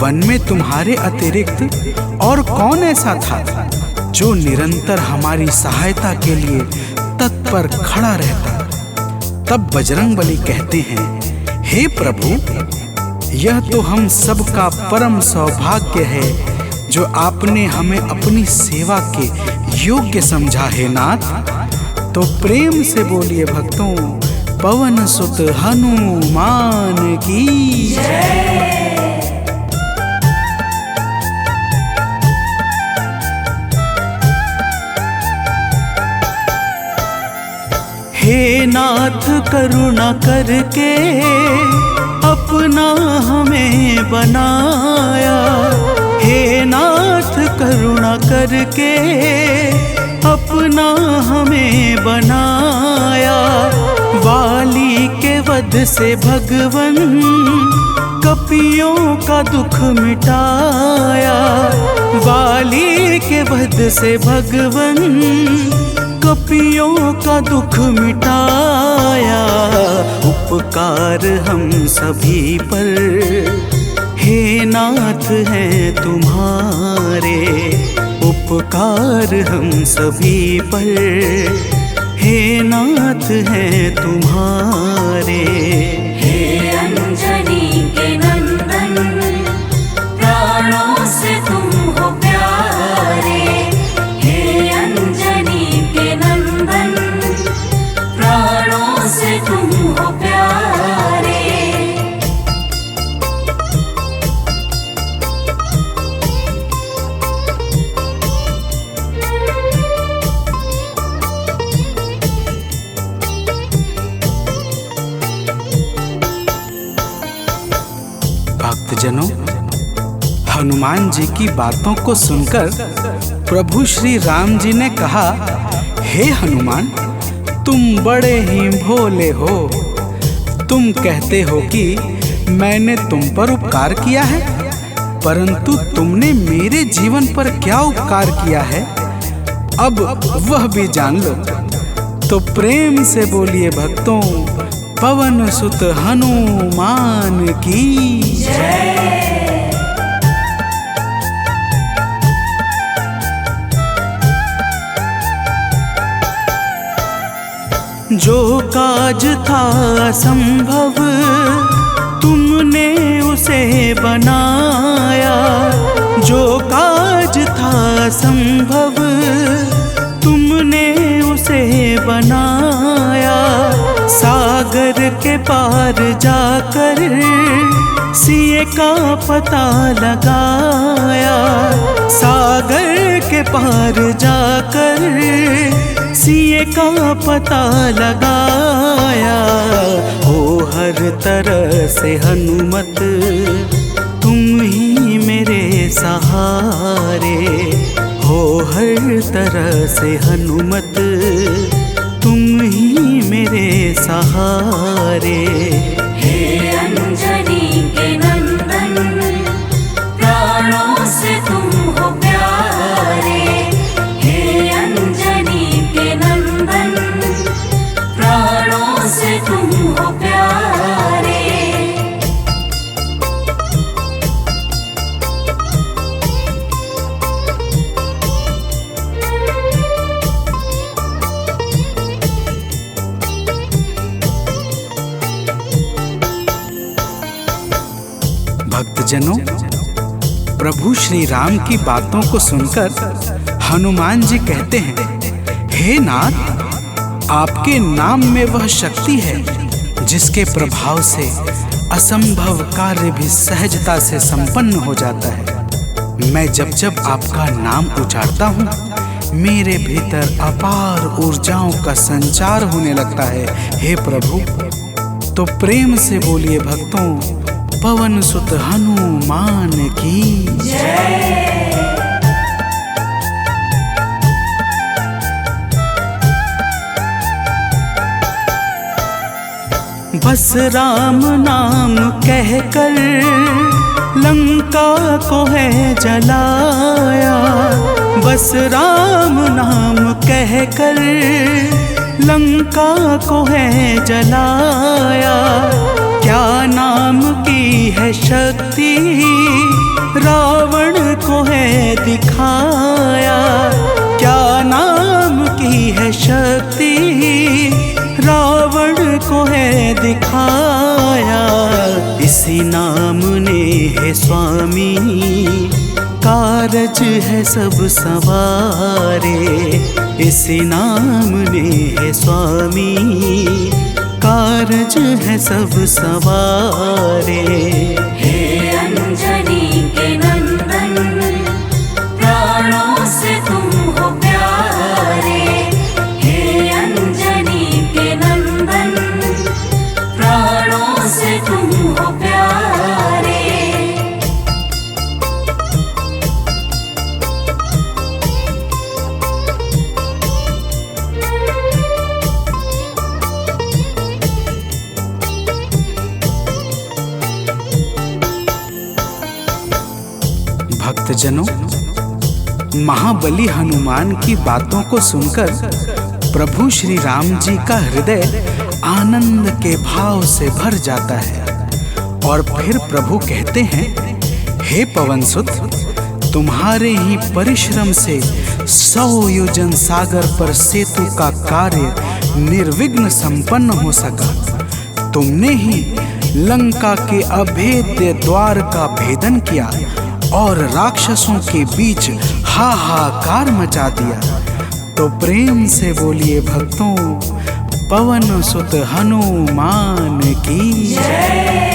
वन में तुम्हारे अतिरिक्त और कौन ऐसा था जो निरंतर हमारी सहायता के लिए तत्पर खड़ा रहता। तब बजरंगबली कहते हैं, हे प्रभु, यह तो हम सबका परम सौभाग्य है जो आपने हमें अपनी सेवा के योग्य समझा है नाथ। तो प्रेम से बोलिए भक्तों, पवन सुत हनुमान की जय। हे नाथ करुणा करके अपना हमें बनाया। हे नाथ करुणा करके अपना हमें बनाया। वाली के वध से भगवन कपियों का दुख मिटाया। वाली के वध से भगवन कपियों का दुख मिटाया। उपकार हम सभी पर हे नाथ हैं तुम्हारे। उपकार हम सभी पर हे नाथ हैं तुम्हारे। हे अंजनी के नंदन, प्राणों से तुम हो प्यारे। हे अंजनी के नंदन, प्राणों से तुम हो प्यारे। हनुमान जी की बातों को सुनकर प्रभु श्री राम जी ने कहा, हे हनुमान, तुम बड़े ही भोले हो। तुम कहते हो कि मैंने तुम पर उपकार किया है, परंतु तुमने मेरे जीवन पर क्या उपकार किया है, अब वह भी जान लो। तो प्रेम से बोलिए भक्तों, पवन सुत हनुमान की जय। जो काज था असंभव तुमने उसे बनाया, जो काज था असंभव तुमने उसे बनाया। सागर के पार जाकर सिए का पता लगाया, सागर के पार जाकर सिए का पता लगाया। हो हर तरह से हनुमत तुम ही मेरे सहारे, हो हर तरह से हनुमत तुम ही मेरे सहारे। हे अंजनी के नंदन, प्राणों से तुम हो प्यारे। हे अंजनी के नंदन, प्राणों से तुम हो प्यारे। भक्तजनों, प्रभु श्री राम की बातों को सुनकर हनुमान जी कहते हैं, हे नाथ, आपके नाम में वह शक्ति है जिसके प्रभाव से असंभव कार्य भी सहजता से संपन्न हो जाता है। मैं जब जब आपका नाम उचारता हूँ, मेरे भीतर अपार ऊर्जाओं का संचार होने लगता है। हे प्रभु, तो प्रेम से बोलिए भक्तों, पवन सुत हनुमान की जय। बस राम नाम कहकर लंका को है जलाया, बस राम नाम कहकर लंका को है जलाया। क्या नाम की है शक्ति रावण को है दिखाया, क्या नाम की है शक्ति रावण को है दिखाया। इसी नाम ने है स्वामी कारज है सब सवारे, इसी नाम ने है स्वामी कारज है सब सवारे। हे अंजनी के नंदन, प्राणों से तुम हो प्यारे। हे अंजनी के नंदन, प्राणों से तुम हो प्यारे। भक्तजनों, महाबली हनुमान की बातों को सुनकर प्रभु श्री राम जी का हृदय आनंद के भाव से भर जाता है और फिर प्रभु कहते हैं, हे पवनसुत, तुम्हारे ही परिश्रम से 100 योजन सागर पर सेतु का कार्य निर्विघ्न संपन्न हो सका। तुमने ही लंका के अभेद्य द्वार का भेदन किया और राक्षसों के बीच हाहाकार मचा दिया। तो प्रेम से बोलिए भक्तों, पवन सुत हनुमान की जय।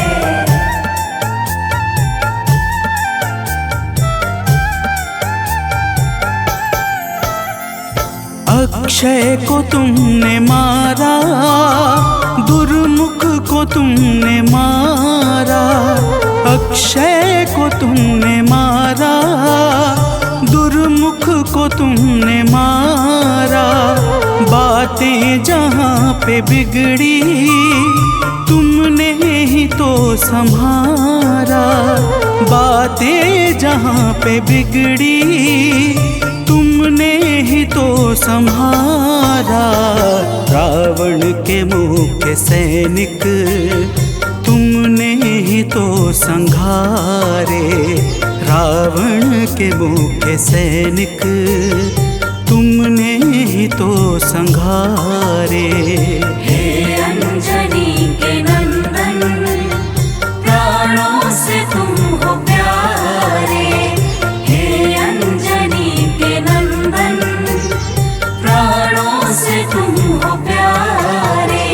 अक्षय को तुमने मारा, दुर्मुख को तुमने मारा। अक्षय को तुमने मारा, दुर्मुख को तुमने मारा। बातें जहाँ पे बिगड़ी तुमने ही तो संभारा। बातें जहाँ पे बिगड़ी तुमने ही तो संभारा। रावण के मुख्य सैनिक तुमने ही तो संघारे। रावण के मुख्य सैनिक तुमने ही तो संघारे। हे अंजनी के नंदन, प्राणों से तुम हो प्यारे। हे अंजनी के नंदन, प्राणों से तुम हो प्यारे।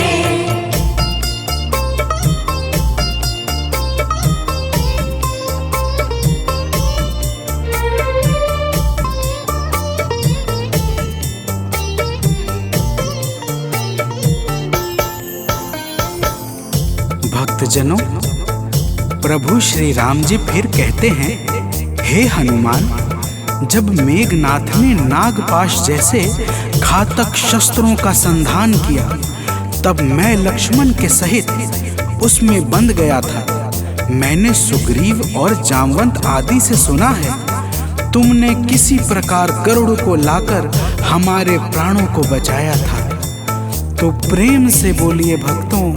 भक्तजनों, प्रभु श्री राम जी फिर कहते हैं, हे हनुमान, जब मेघनाथ ने नागपाश जैसे घातक शस्त्रों का संधान किया, तब मैं लक्ष्मण के सहित उसमें बंध गया था। मैंने सुग्रीव और जामवंत आदि से सुना है, तुमने किसी प्रकार गरुड़ को लाकर हमारे प्राणों को बचाया था। तो प्रेम से बोलिए भक्तों,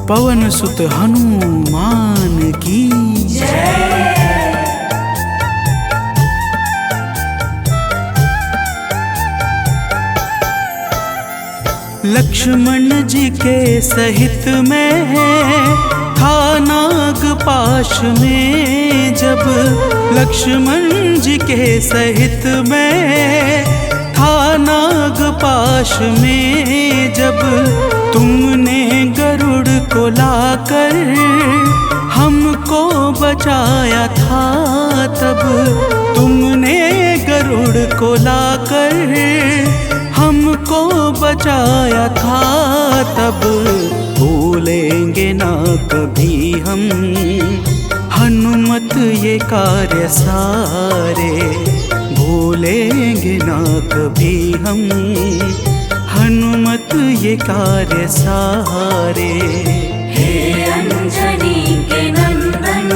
पवन सुत हनुमान की जय। लक्ष्मण जी के सहित में था नागपाश में जब। लक्ष्मण जी के सहित में था नागपाश में जब। तुमने गरुड़ को लाकर हमको बचाया था तब। तुमने गरुड़ को लाकर हमको बचाया था तब। भूलेंगे ना कभी हम हनुमत ये कार्य सारे। भूलेंगे ना कभी हम हनुमत ये कार्य सारे। हे अंजनी के नंदन,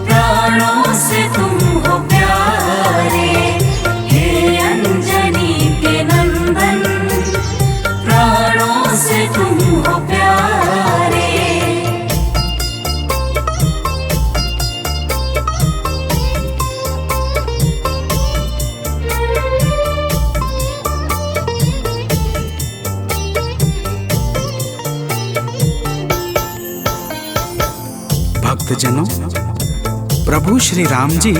प्राणों से तुम हो प्यारे। हे अंजनी के नंदन, प्राणों से तुम हो प्यारे। भक्तजनों, प्रभु श्री राम जी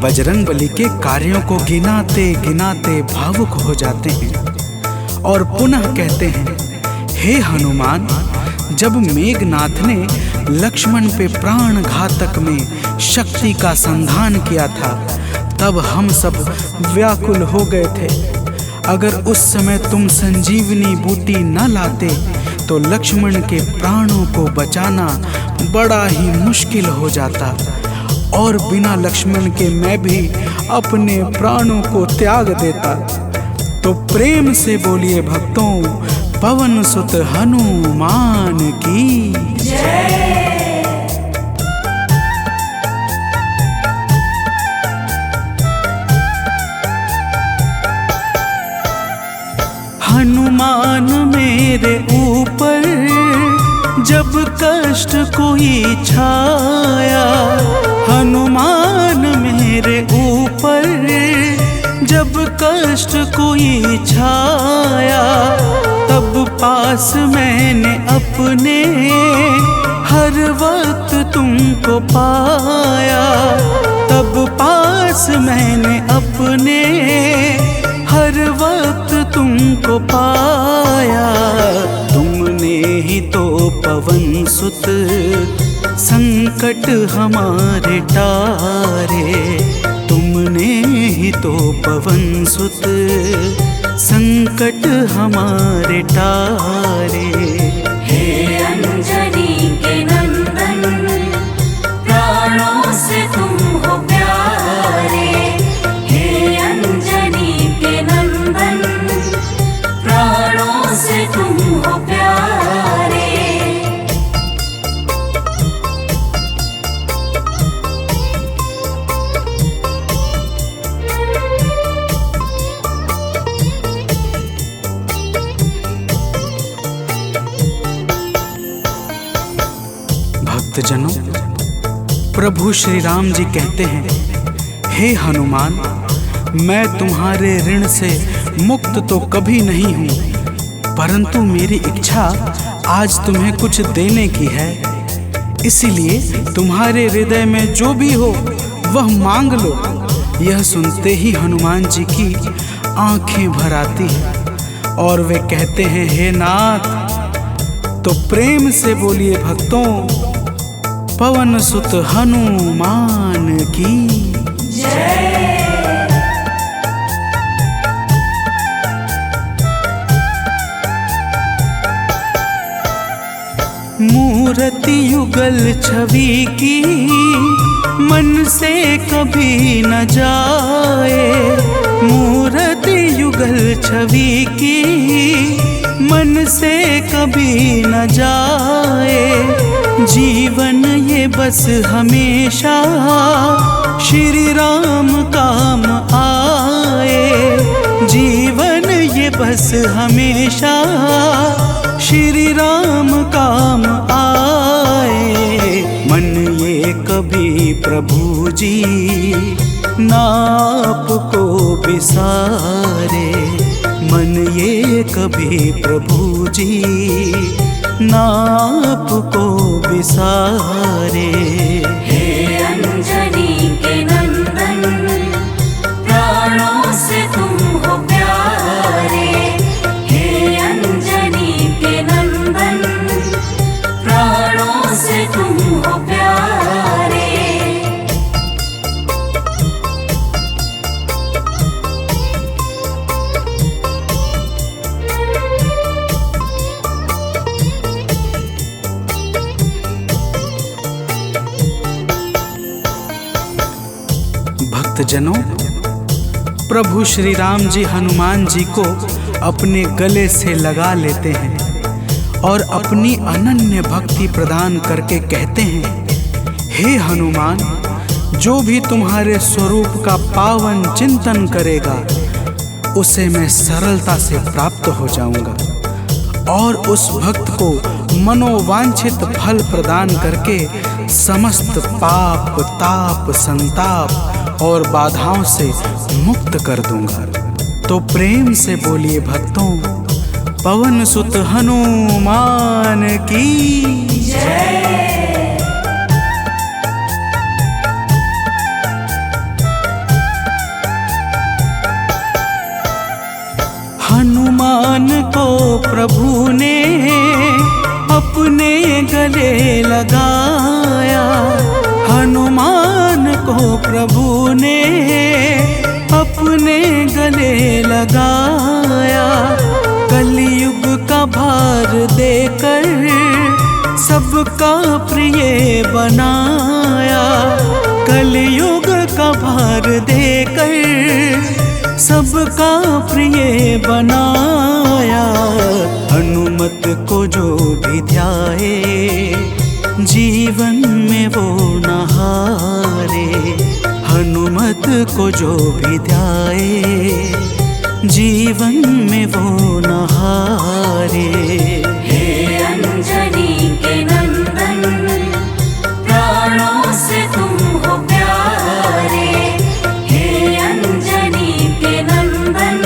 बजरंगबली के कार्यों को गिनाते गिनाते भावुक हो जाते हैं और पुनः कहते हैं, हे हनुमान, जब मेघनाथ ने लक्ष्मण पे प्राण घातक में शक्ति का संधान किया था, तब हम सब व्याकुल हो गए थे। अगर उस समय तुम संजीवनी बूटी न लाते तो लक्ष्मण के प्राणों को बचाना बड़ा ही मुश्किल हो जाता और बिना लक्ष्मण के मैं भी अपने प्राणों को त्याग देता। तो प्रेम से बोलिए भक्तों, पवन सुत हनुमान की जय। हनुमान मेरे ऊपर जब कष्ट कोई छाया। हनुमान मेरे ऊपर जब कष्ट कोई छाया, तब पास मैंने अपने हर वक्त तुमको पाया। तब पास मैंने अपने हर वक्त तुमको पाया। तुमने ही तो पवन सुत संकट हमारे टारे। तुमने ही तो पवन सुत संकट हमारे टारे। हे अंजनी के नंदन प्राणों से तुम हो प्यारे। हे अंजनी के नंदन प्राणों से तुम हो प्यारे। भक्तजनों, प्रभु श्री राम जी कहते हैं, हे हनुमान, मैं तुम्हारे ऋण से मुक्त तो कभी नहीं हूं, परंतु मेरी इच्छा आज तुम्हें कुछ देने की है। इसीलिए तुम्हारे हृदय में जो भी हो वह मांग लो। यह सुनते ही हनुमान जी की आंखें भर आती हैं और वे कहते हैं, हे नाथ। तो प्रेम से बोलिए भक्तों, पवन सुत हनुमान की जय। मूर्ति युगल छवि की मन से कभी न जाए। मूर्ति युगल छवि की मन से कभी न जाए। जीवन ये बस हमेशा श्री राम काम आए। जीवन ये बस हमेशा श्री राम काम आए। मन ये कभी प्रभु जी नाप को बिसारे। मन ये कभी प्रभु जी नाप को बिसारे। हे अंजनी के नंदन प्राणों से तुम हो प्यारे। हे अंजनी के नंदन प्राणों से तुम हो प्यारे। भक्तजनों, प्रभु श्री राम जी हनुमान जी को अपने गले से लगा लेते हैं और अपनी अनन्य भक्ति प्रदान करके कहते हैं, हे हनुमान, जो भी तुम्हारे स्वरूप का पावन चिंतन करेगा उसे मैं सरलता से प्राप्त हो जाऊंगा और उस भक्त को मनोवांछित फल प्रदान करके समस्त पाप, ताप, संताप और बाधाओं से मुक्त कर दूंगा। तो प्रेम से बोलिए भक्तों, पवन सुत हनुमान की जय। हनुमान को प्रभु ने अपने गले लगाया। हनुमान को प्रभु ने अपने गले लगाया। कलयुग का भार देकर सबका प्रिय बनाया। कलयुग का भार देकर सबका प्रिय बनाया। हनुमत को जो भी ध्याए जीवन में वो न हारे। हनुमत को जो भी ध्याए जीवन में वो न हारे। हे अंजनी के नंदन प्राणों से तुम हो प्यारे। हे अंजनी के नंदन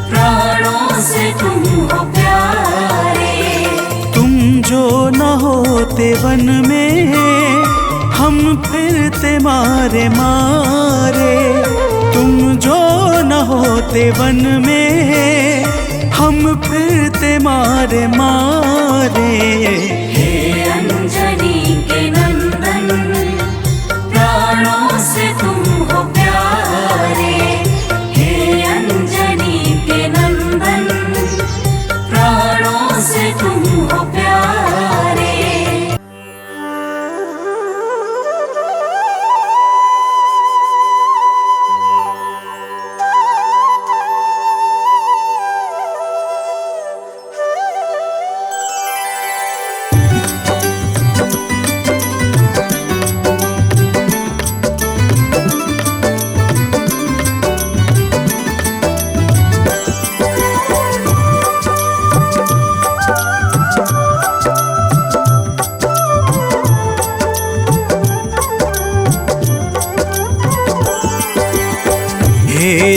प्राणों से तुम हो प्यारे। तुम जो न होते वन में हम फिरते मारे मारे। तुम जो न होते वन में हम फिरते मारे मारे। हे अंजनी के नंदन प्राणों से तुम हो प्यारे।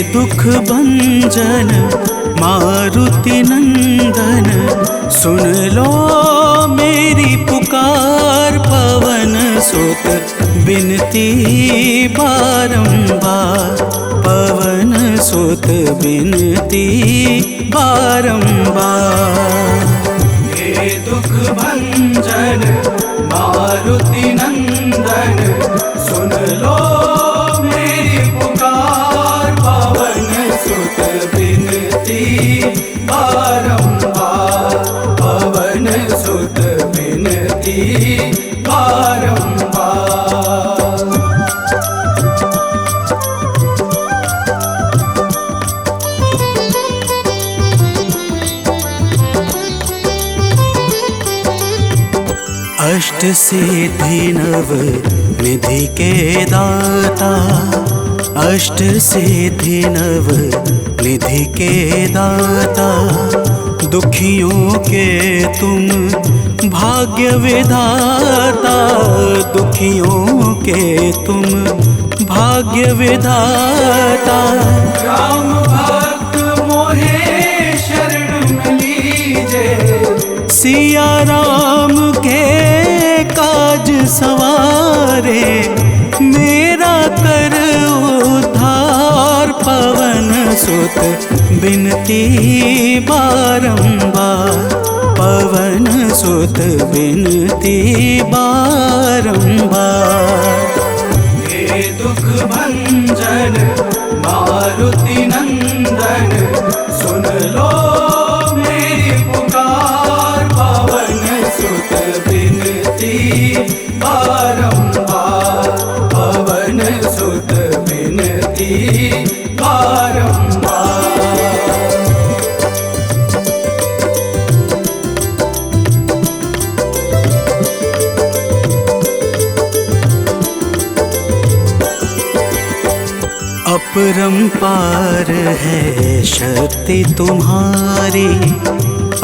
दुख भंजन मारुति नंदन, सुन लो मेरी पुकार। पवन सुत बिनती बारंबार, पवन सुत बिनती बारंबार। हे दुख भंजन मारुति नंदन, सुन लो मेरी पुकार। पवन सुत बिनती बारंबार, पवन सुत बिनती बारंबार। अष्ट सिद्धि नव निधि के दाता, अष्ट सिद्धि नव निधि के दाता। दुखियों के तुम भाग्य विधाता, दुखियों के तुम भाग्य विधाता। राम भक्त मोहे शरण में लीजे, सिया राम के काज सवारे। मेरा कर उद्धार, पवन सुत बिनती बारंबार, पवन सुत बिनती बारंबार। हे दुख भंजन मारुति नंदन, सुन लो मेरी पुकार। पवन सुत बिनती बारंबार, पवन सुत बिनती बारंबार। अपरंपार है शक्ति तुम्हारी,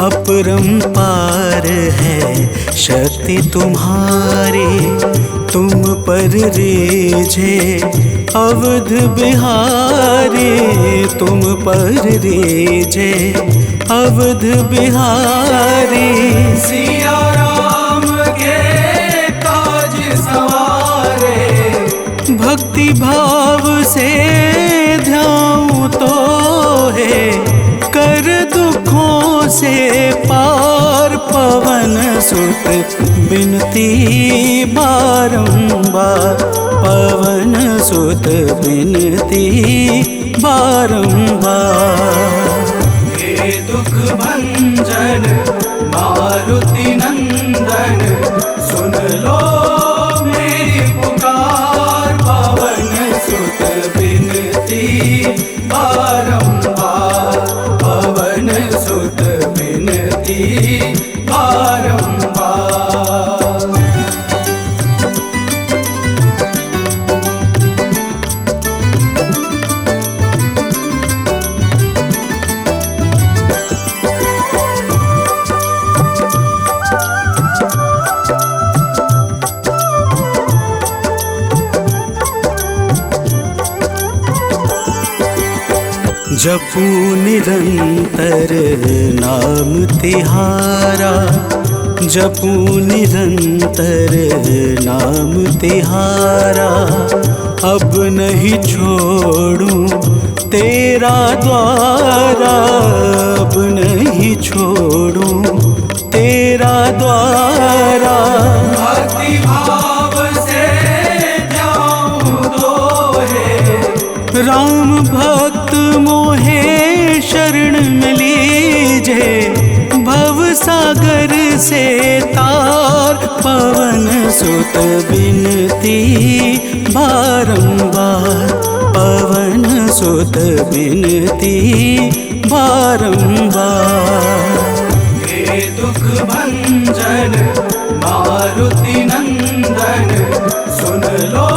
अपरंपार है शक्ति तुम्हारी। तुम पर रीझे अवध बिहारी, तुम पर रीझे अवध बिहारी। सिया राम के काज सवारे, भक्ति भाव से ध्याऊं तो है, कर दुखों से पार। पवन सुत बिनती बारंबार, पवन सुत बिनती बारंबार। हे दुख भंजन मारुति नंदन, सुन लो मेरी पुकार। पवन सुत बिनती बारंबार, पवन सुत बिनती बारंबार। जपू निरंतर नाम तिहारा, जपू निरंतर नाम तिहारा। अब नहीं छोड़ूं तेरा द्वारा, अब नहीं छोड़ूं तेरा द्वारा। भक्ति भाव से जाऊं तो है, राम भक्त मोहे शरण में लीजे। भव सागर से तार, पवन सुत बिनती बारंबार, पवन सुत बिनती बारंबार। हे दुख भंजन मारुति नंदन, सुन लो